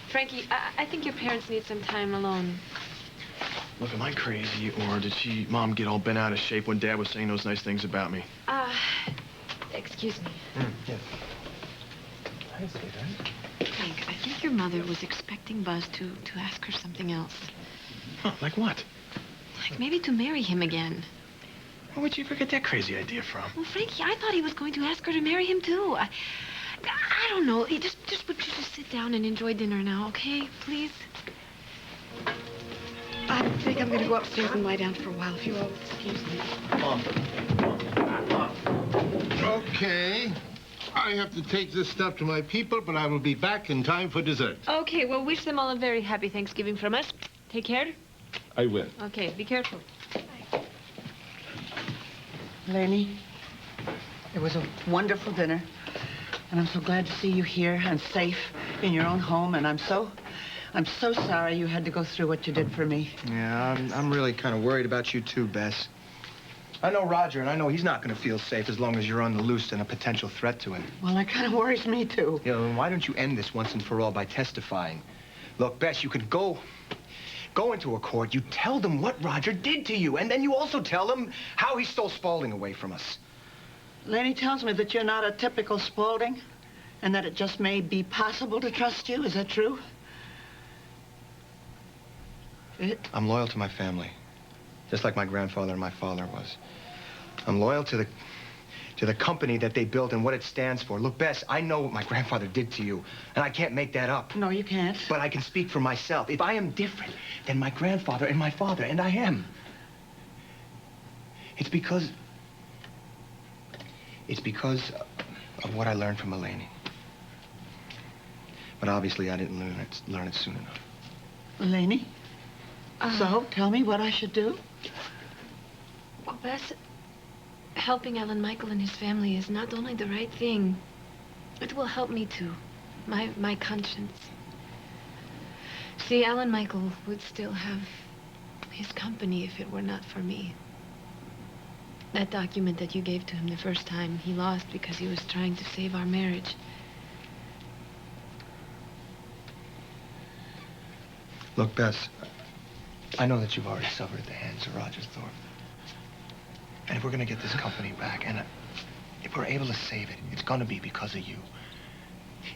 Frankie, I think your parents need some time alone. Look, am I crazy, or did Mom get all bent out of shape when Dad was saying those nice things about me? Excuse me. Yes. Hi, sweetheart. Frank, I think your mother was expecting Buzz to ask her something else. Huh, like what? Like maybe to marry him again. Where would you ever get that crazy idea from? Well, Frankie, I thought he was going to ask her to marry him, too. I don't know. Just would you just sit down and enjoy dinner now, okay? Please? I think I'm going to go upstairs and lie down for a while, if you will excuse me. Okay. I have to take this stuff to my people, but I will be back in time for dessert. Okay, well, wish them all a very happy Thanksgiving from us. Take care. I will. Okay, be careful. Laney, it was a wonderful dinner. And I'm so glad to see you here and safe in your own home. And I'm so sorry you had to go through what you did for me. Yeah, I'm really kind of worried about you too, Bess. I know Roger, and I know he's not going to feel safe as long as you're on the loose and a potential threat to him. Well, that kind of worries me, too. You know, why don't you end this once and for all by testifying? Look, Bess, you could go into a court, you tell them what Roger did to you, and then you also tell them how he stole Spaulding away from us. Laney tells me that you're not a typical Spaulding, and that it just may be possible to trust you. Is that true? I'm loyal to my family, just like my grandfather and my father was. I'm loyal to the company that they built and what it stands for. Look, Bess, I know what my grandfather did to you, and I can't make that up. No, you can't. But I can speak for myself. If I am different than my grandfather and my father, and I am, it's because of what I learned from Eleni. But obviously, I didn't learn it soon enough. Laney? So, tell me what I should do. Well, Bess, helping Alan Michael and his family is not only the right thing, it will help me too. My conscience. See, Alan Michael would still have his company if it were not for me. That document that you gave to him the first time, he lost because he was trying to save our marriage. Look, Bess, I know that you've already suffered at the hands of Roger Thorpe. And if we're going to get this company back, and if we're able to save it, it's going to be because of you.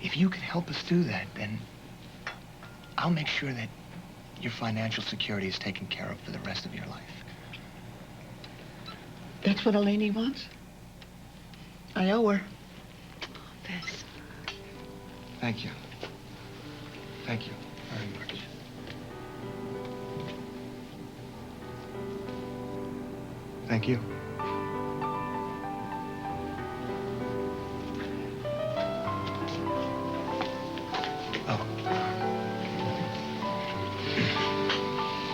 If you can help us do that, then I'll make sure that your financial security is taken care of for the rest of your life. That's what Eleni wants? I owe her. Bess. Thank you. Thank you very much. Thank you. Oh.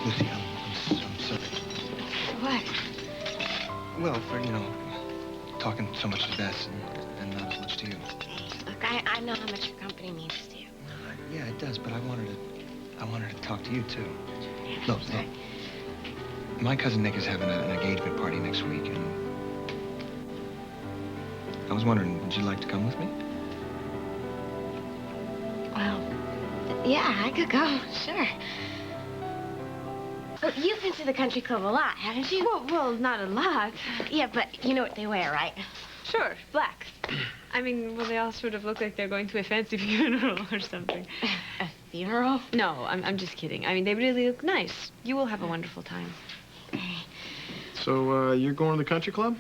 Lucy, I'm sorry. What? Well, for, talking so much to Bess and not as much to you. Look, I know how much your company means to you. Yeah, it does, but I wanted to talk to you, too. Look. My cousin Nick is having an engagement party next week, and I was wondering, would you like to come with me? Well, yeah, I could go, sure. Oh, you've been to the country club a lot, haven't you? Well, not a lot. Yeah, but you know what they wear, right? Sure, black. I mean, well, they all sort of look like they're going to a fancy funeral or something. A funeral? No, I'm just kidding. I mean, they really look nice. You will have a wonderful time. So, you're going to the country club?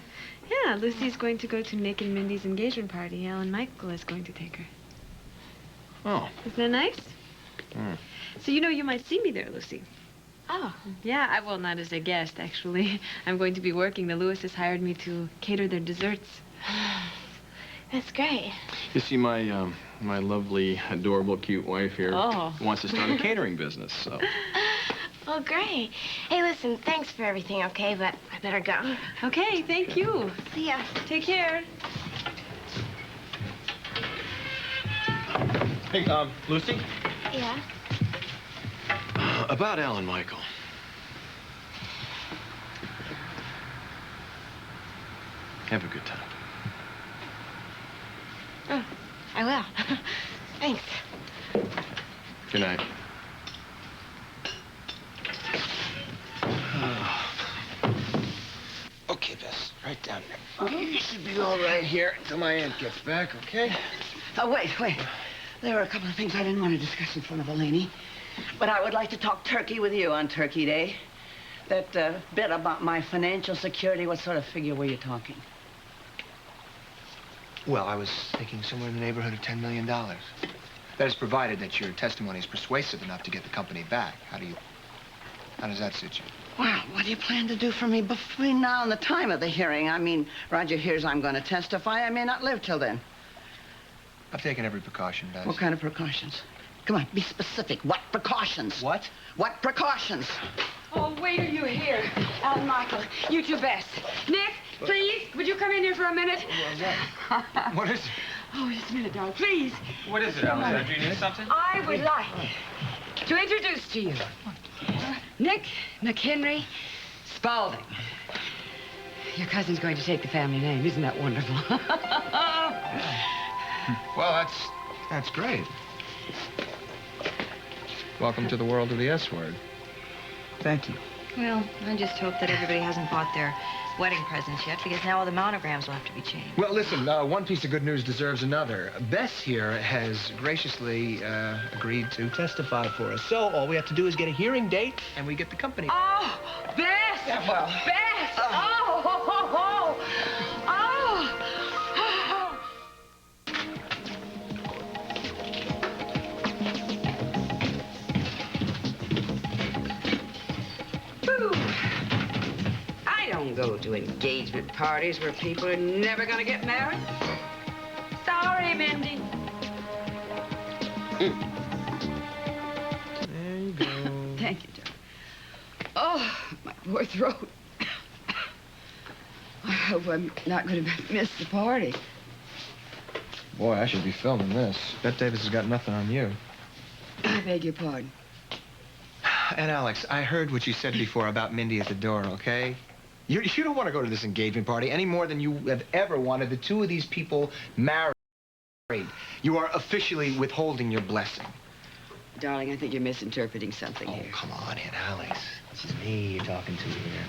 Yeah, Lucy's going to go to Nick and Mindy's engagement party. Alan Michael is going to take her. Oh. Isn't that nice? Mm. So you might see me there, Lucy. Oh. Yeah, well, not as a guest, actually. I'm going to be working. The Lewises hired me to cater their desserts. That's great. You see, my lovely, adorable, cute wife here wants to start a catering business, so... Oh, great. Hey, listen, thanks for everything, okay? But I better go. Okay, thank you. See ya. Take care. Hey, Lucy? Yeah? About Alan Michael. Have a good time. Oh, I will. Thanks. Good night. Okay, Bess, right down there. Okay, you should be all right here until my aunt gets back, okay? Oh, wait. There were a couple of things I didn't want to discuss in front of Eleni. But I would like to talk turkey with you on Turkey Day. That bit about my financial security, what sort of figure were you talking? Well, I was thinking somewhere in the neighborhood of $10 million. That is provided that your testimony is persuasive enough to get the company back. How do you... How does that suit you? Well, what do you plan to do for me between now and the time of the hearing? I mean, Roger hears I'm going to testify. I may not live till then. I've taken every precaution, Bess. What kind of precautions? Come on, be specific. What precautions? What? What precautions? Oh, wait till you hear. Alan Michael, you two best. Nick, please, would you come in here for a minute? What is it? Oh, just a minute, darling, please. What is it, Alexandra? You need something? I would like to introduce to you Nick McHenry Spaulding. Your cousin's going to take the family name. Isn't that wonderful? Well, that's great. Welcome to the world of the S word. Thank you. Well, I just hope that everybody hasn't bought their wedding presents yet, because now all the monograms will have to be changed. Well, listen, one piece of good news deserves another. Bess here has graciously agreed to testify for us. So all we have to do is get a hearing date, and we get the company. Oh, Bess! Yeah, well. Bess! Oh, ho, ho, ho. Oh! Boo! I don't go to engagement parties where people are never gonna get married. Sorry, Mindy. There you go. Thank you, John. Oh, my poor throat. I hope I'm not going to miss the party. Boy, I should be filming this. Bet Davis has got nothing on you. I beg your pardon. And Alex, I heard what you said before about Mindy at the door, okay? You don't want to go to this engagement party any more than you have ever wanted the two of these people married. You are officially withholding your blessing. Darling, I think you're misinterpreting something here. Oh, come on, Aunt Alex. This is me you're talking to here.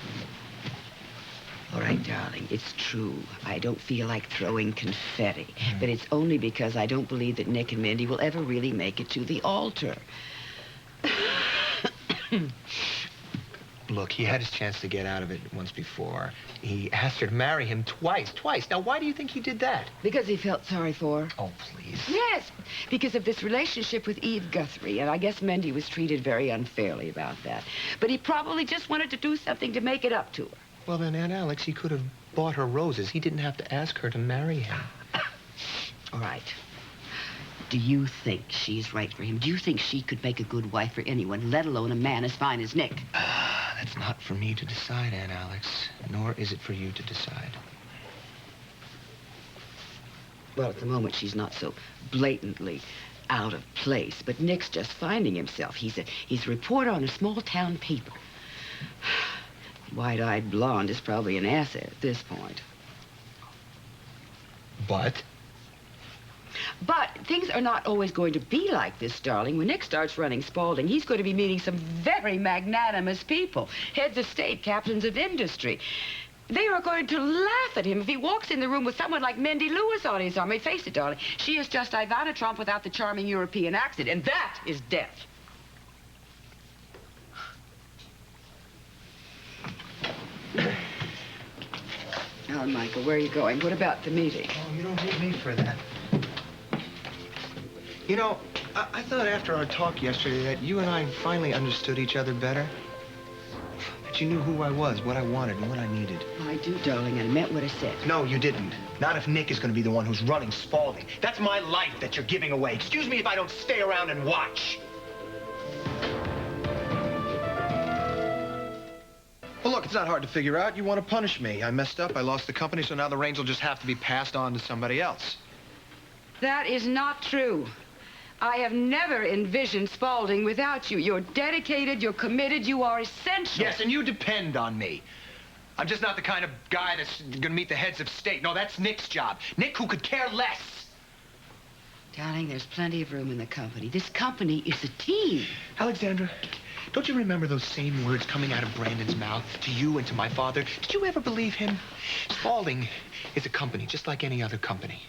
All right, darling, it's true. I don't feel like throwing confetti. But it's only because I don't believe that Nick and Mindy will ever really make it to the altar. Look, he had his chance to get out of it once before. He asked her to marry him twice. Now, why do you think he did that? Because he felt sorry for her. Oh, please. Yes, because of this relationship with Eve Guthrie, and I guess Mindy was treated very unfairly about that. But he probably just wanted to do something to make it up to her. Well, then, Aunt Alex, he could have bought her roses. He didn't have to ask her to marry him. All right. Do you think she's right for him? Do you think she could make a good wife for anyone, let alone a man as fine as Nick? That's not for me to decide, Aunt Alex, nor is it for you to decide. Well, at the moment, she's not so blatantly out of place, but Nick's just finding himself. He's a reporter on a small-town paper. White-eyed blonde is probably an asset at this point. But things are not always going to be like this, darling. When Nick starts running Spaulding, he's going to be meeting some very magnanimous people, heads of state, captains of industry. They are going to laugh at him if he walks in the room with someone like Mindy Lewis on his arm. I mean, face it, darling, she is just Ivana Trump without the charming European accent, and that is death. Alan Michael, where are you going? What about the meeting? Oh, you don't need me for that. You know, I thought after our talk yesterday that you and I finally understood each other better. That you knew who I was, what I wanted, and what I needed. I do, darling, and I meant what I said. No, you didn't. Not if Nick is going to be the one who's running Spaulding. That's my life that you're giving away. Excuse me if I don't stay around and watch. Well, look, it's not hard to figure out. You want to punish me. I messed up. I lost the company, so now the reins will just have to be passed on to somebody else. That is not true. I have never envisioned Spaulding without you. You're dedicated, you're committed, you are essential. Yes, and you depend on me. I'm just not the kind of guy that's going to meet the heads of state. No, that's Nick's job. Nick, who could care less. Darling, there's plenty of room in the company. This company is a team. Alexandra, don't you remember those same words coming out of Brandon's mouth to you and to my father? Did you ever believe him? Spaulding is a company, just like any other company.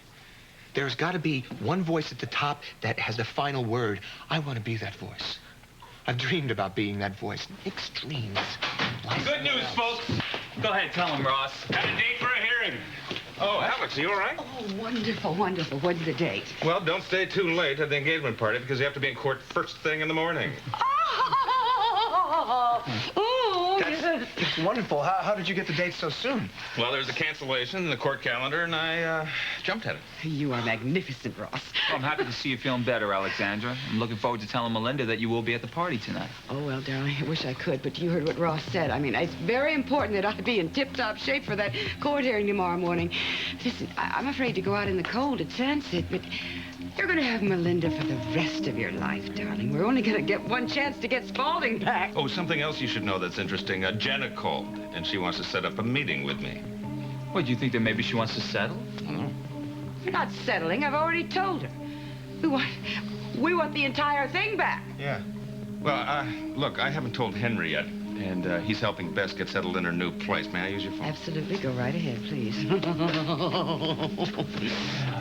There's got to be one voice at the top that has the final word. I want to be that voice. I've dreamed about being that voice. Nick's dreams. Good news, folks. Go ahead, tell him, Ross. Have a date for a hearing. Oh, Alex, are you all right? Oh, wonderful, wonderful. When's the date? Well, don't stay too late at the engagement party because you have to be in court first thing in the morning. Oh! now. Ooh, That's wonderful. How did you get the date so soon? Well, there's a cancellation in the court calendar, and I jumped at it. You are magnificent, Ross. Well, I'm happy to see you feeling better, Alexandra. I'm looking forward to telling Melinda that you will be at the party tonight. Oh, well, darling, I wish I could, but you heard what Ross said. I mean, it's very important that I be in tip-top shape for that court hearing tomorrow morning. Listen, I'm afraid to go out in the cold at Sunset, but you're going to have Melinda for the rest of your life, darling. We're only going to get one chance to get Spaulding back. Oh, something else you should know that's interesting. Jenna called, and she wants to set up a meeting with me. What, do you think that maybe she wants to settle? We're not settling. I've already told her. We want the entire thing back. Yeah. Well, look, I haven't told Henry yet, and he's helping Bess get settled in her new place. May I use your phone? Absolutely. Go right ahead, please.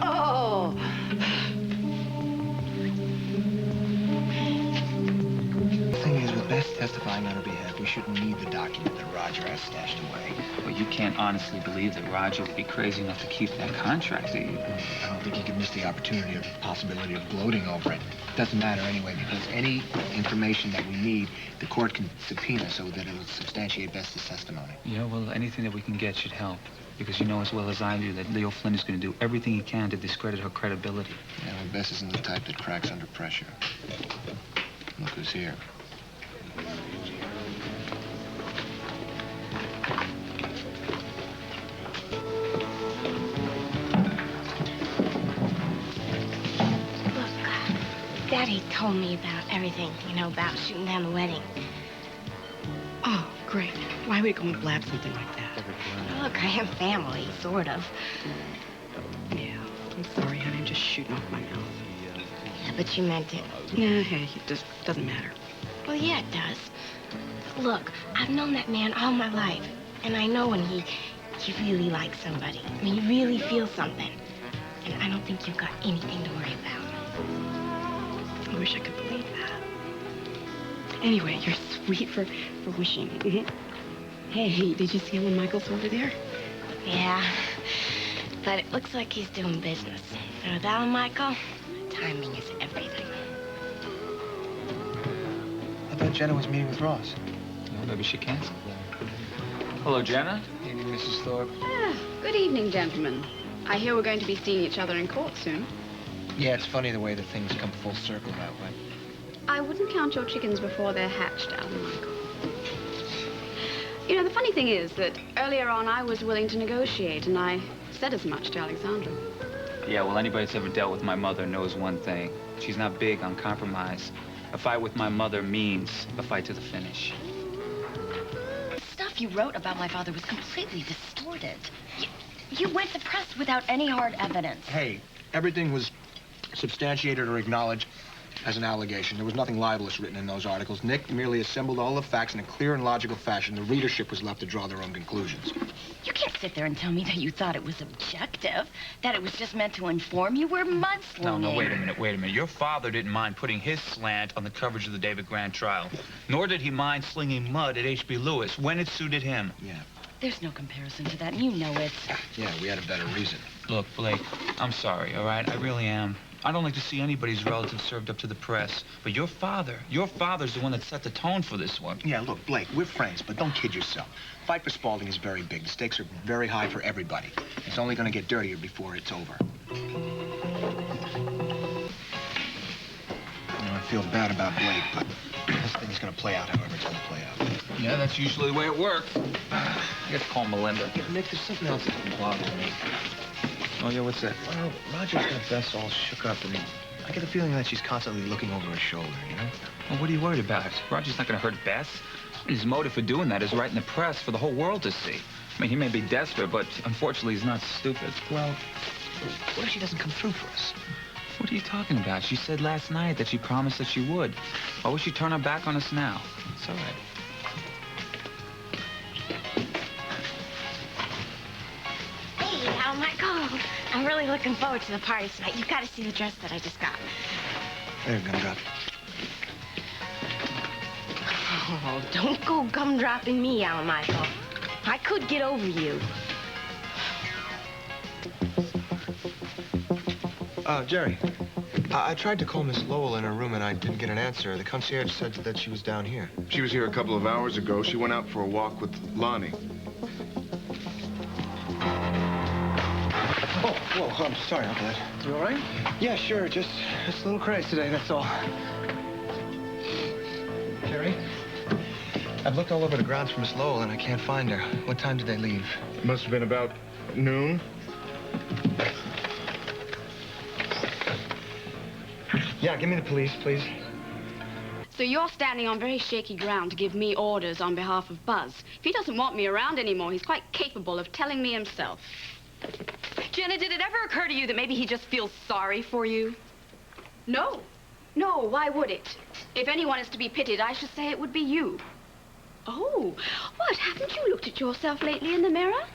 Oh. The thing is, with Bess testifying on her behalf, we shouldn't need the document that Roger has stashed away. Well, you can't honestly believe that Roger would be crazy enough to keep that contract, do you? I don't think he could miss the opportunity or the possibility of gloating over it. It doesn't matter anyway, because any information that we need, the court can subpoena so that it'll substantiate Bess's testimony. Yeah, well, anything that we can get should help. Because you know as well as I do that Leo Flynn is going to do everything he can to discredit her credibility. Yeah, well, Bess isn't the type that cracks under pressure. Look who's here. Daddy told me about everything, you know, about shooting down the wedding. Oh, great. Why would you go and blab something like that? Look, I am family, sort of. Yeah, I'm sorry, honey. I'm just shooting off my mouth. Yeah, but you meant it. Yeah, hey, it just doesn't matter. Well, yeah, it does. Look, I've known that man all my life, and I know when he really likes somebody. I mean, he really feels something. And I don't think you've got anything to worry about. I wish I could believe that. Anyway, you're sweet for wishing. Hey, did you see when Michael's over there? Yeah, but it looks like he's doing business. And with Alan Michael, timing is everything. I thought Jenna was meeting with Ross. Well, maybe she canceled. Hello, Jenna. Evening, Mrs. Thorpe. Good evening, gentlemen. I hear we're going to be seeing each other in court soon. Yeah, it's funny the way that things come full circle that way. I wouldn't count your chickens before they're hatched, Alan Michael. You know, the funny thing is that earlier on I was willing to negotiate, and I said as much to Alexandra. Yeah, well, anybody that's ever dealt with my mother knows one thing. She's not big on compromise. A fight with my mother means a fight to the finish. The stuff you wrote about my father was completely distorted. You went to press without any hard evidence. Hey, everything was substantiated or acknowledged as an allegation. There was nothing libelous written in those articles. Nick merely assembled all the facts in a clear and logical fashion. The readership was left to draw their own conclusions. You can't sit there and tell me that you thought it was objective, that it was just meant to inform you. We're mudslinging. No, wait a minute. Your father didn't mind putting his slant on the coverage of the David Grant trial. Nor did he mind slinging mud at H.B. Lewis when it suited him. Yeah. There's no comparison to that, and you know it. Yeah, we had a better reason. Look, Blake, I'm sorry, all right? I really am. I don't like to see anybody's relatives served up to the press. But your father's the one that set the tone for this one. Yeah, look, Blake, we're friends, but don't kid yourself. Fight for Spaulding is very big. The stakes are very high for everybody. It's only going to get dirtier before it's over. You know, I feel bad about Blake, but this thing's going to play out however it's going to play out. Yeah, that's usually the way it works. I guess call Melinda. Yeah, Nick, there's something else that's been bothering me. Oh, yeah, what's that? Well, Roger's got Bess all shook up, and I get the feeling that she's constantly looking over her shoulder, you know? Well, what are you worried about? Roger's not going to hurt Bess. His motive for doing that is right in the press for the whole world to see. I mean, he may be desperate, but unfortunately he's not stupid. Well, what if she doesn't come through for us? What are you talking about? She said last night that she promised that she would. Why would she turn her back on us now? It's all right. Hey, Al Michael. I'm really looking forward to the party tonight. You've got to see the dress that I just got. There, gumdrop. Oh, don't go gumdropping me, Al Michael. I could get over you. Jerry, I tried to call Miss Lowell in her room, and I didn't get an answer. The concierge said that she was down here. She was here a couple of hours ago. She went out for a walk with Lonnie. Oh, whoa, I'm sorry, Uncle Ed. You all right? Yeah, sure. Just a little crazy today, that's all. Carrie, I've looked all over the grounds for Miss Lowell, and I can't find her. What time did they leave? It must have been about noon. Yeah, give me the police, please. So you're standing on very shaky ground to give me orders on behalf of Buzz. If he doesn't want me around anymore, he's quite capable of telling me himself. Jenna, did it ever occur to you that maybe he just feels sorry for you? No. No, why would it? If anyone is to be pitied, I should say it would be you. Oh, what? Haven't you looked at yourself lately in the mirror?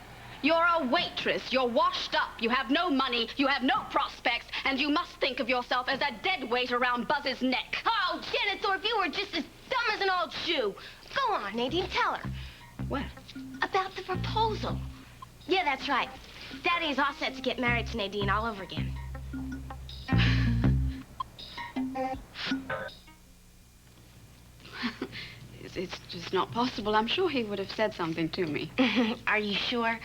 You're a waitress. You're washed up. You have no money. You have no prospects. And you must think of yourself as a dead weight around Buzz's neck. Oh, Janet Thorpe, you were just as dumb as an old shoe. Go on, Nadine, tell her. What? About the proposal. Yeah, that's right. Daddy is all set to get married to Nadine all over again. It's just not possible. I'm sure he would have said something to me. Are you sure?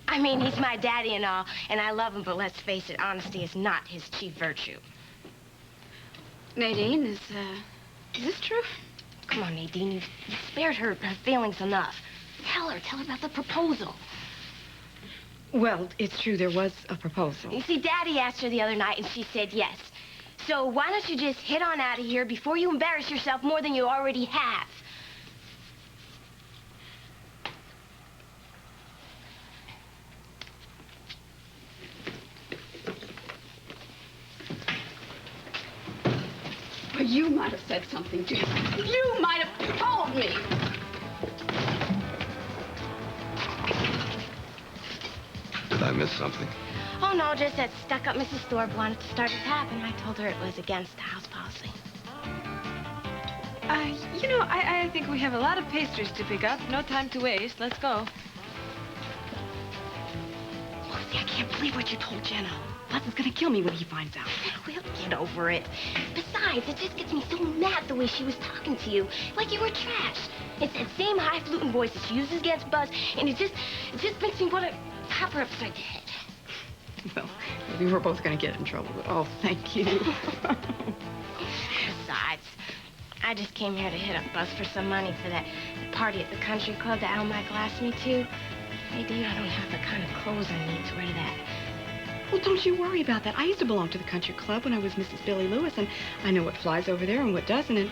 I mean, he's my daddy and all, and I love him, but let's face it, honesty is not his chief virtue. Nadine, is this true? Come on, Nadine, you've spared her feelings enough. Tell her about the proposal. Well, it's true, there was a proposal. You see, Daddy asked her the other night, and she said yes. So why don't you just hit on out of here before you embarrass yourself more than you already have? Well, you might have said something to me. You might have told me. Did I miss something? Oh, no, just that stuck-up Mrs. Thorpe wanted to start a tap, and I told her it was against the house policy. You know, I think we have a lot of pastries to pick up. No time to waste. Let's go. Lucy, I can't believe what you told Jenna. Buzz is gonna kill me when he finds out. We'll get over it. Besides, it just gets me so mad the way she was talking to you. Like you were trash. It's that same highfalutin voice that she uses against Buzz, and it just makes me want to pop her upside the head. Well, maybe we're both gonna get in trouble. Oh, thank you. Besides, I just came here to hit up Buzz for some money for that party at the country club that Al Michael asked me to. Hey, dude, I don't have the kind of clothes I need to wear to that. Well, don't you worry about that. I used to belong to the country club when I was Mrs. Billy Lewis, and I know what flies over there and what doesn't. And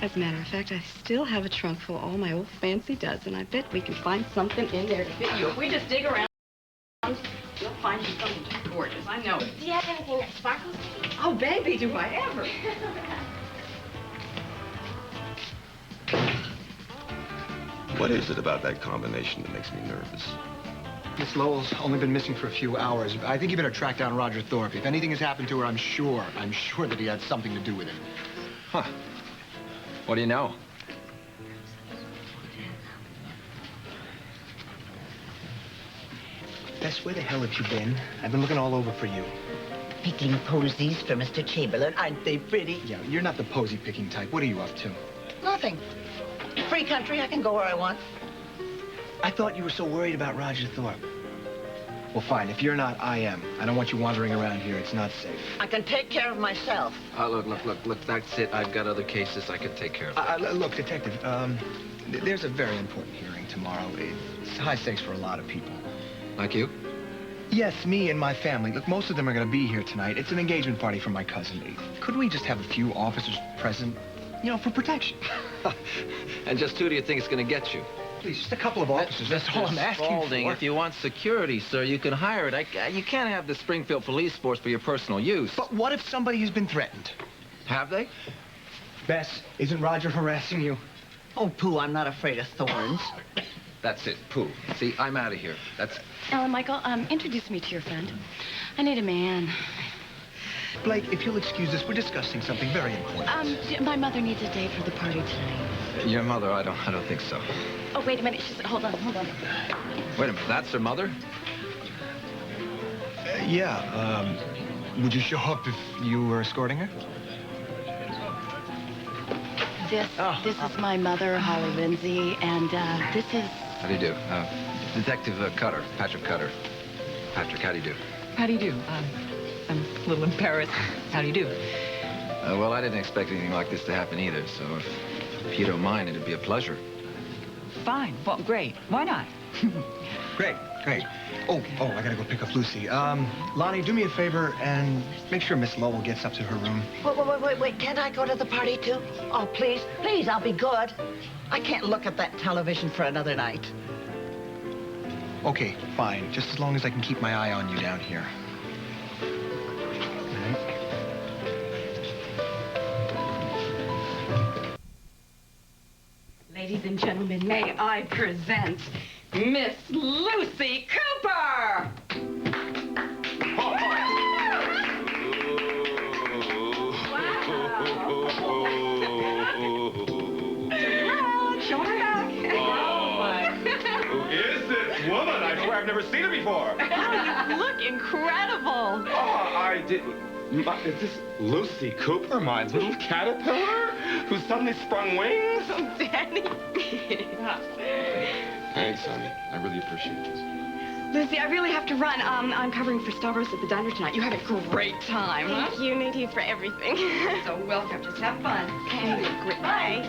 as a matter of fact, I still have a trunk full of all my old fancy duds, and I bet we can find something in there to fit you. If we just dig around, you'll find you something just gorgeous. I know it. Do you have anything that sparkles? Oh, baby, do I ever. What is it about that combination that makes me nervous? Miss Lowell's only been missing for a few hours. I think you better track down Roger Thorpe. If anything has happened to her, I'm sure that he had something to do with it. Huh. What do you know? Bess, where the hell have you been? I've been looking all over for you. Picking posies for Mr. Chamberlain. Aren't they pretty? Yeah, you're not the posy-picking type. What are you up to? Nothing. Free country. I can go where I want. I thought you were so worried about Roger Thorpe. Well, fine. If you're not, I am. I don't want you wandering around here. It's not safe. I can take care of myself. Look, that's it. I've got other cases I could take care of. Look, Detective, there's a very important hearing tomorrow. It's high stakes for a lot of people. Like you? Yes, me and my family. Look, most of them are going to be here tonight. It's an engagement party for my cousin. Couldn't we just have a few officers present, you know, for protection? And just who do you think is going to get you? Please, just a couple of officers. That's all I'm asking Spaulding, for. if you want security, sir, you can hire it. You can't have the Springfield Police Force for your personal use. But what if somebody has been threatened? Have they? Bess, isn't Roger harassing you? Oh, Pooh, I'm not afraid of thorns. That's it, Pooh. See, I'm out of here. That's... Alan Michael, introduce me to your friend. I need a man. Blake, if you'll excuse us, we're discussing something very important. My mother needs a date for the party tonight. Your mother? I don't think so. Oh, wait a minute. Hold on. Wait a minute. That's her mother? Yeah, Would you show up if you were escorting her? This is my mother, Holly Lindsay, and this is... How do you do? Detective Cutter, Patrick Cutter. Patrick, how do you do? How do you do? I'm a little embarrassed. How do you do? Well, I didn't expect anything like this to happen either, so if you don't mind, it'd be a pleasure. Fine. Well, great. Why not? Great. Oh, I gotta go pick up Lucy. Lonnie, do me a favor and make sure Miss Lowell gets up to her room. Wait. Can't I go to the party, too? Oh, please, I'll be good. I can't look at that television for another night. Okay, fine. Just as long as I can keep my eye on you down here. Ladies and gentlemen, may I present Miss Lucy Cooper! Show her back. Who is this woman? I swear I've never seen her before. You look incredible. Is this Lucy Cooper, my little caterpillar, who suddenly sprung wings? Oh, Danny. Thanks, honey. I really appreciate this. Lucy, I really have to run. I'm covering for Stavros at the diner tonight. You have a great time, huh? Thank you, Nadine, for everything. So welcome. Just have fun. Okay. Great. Bye.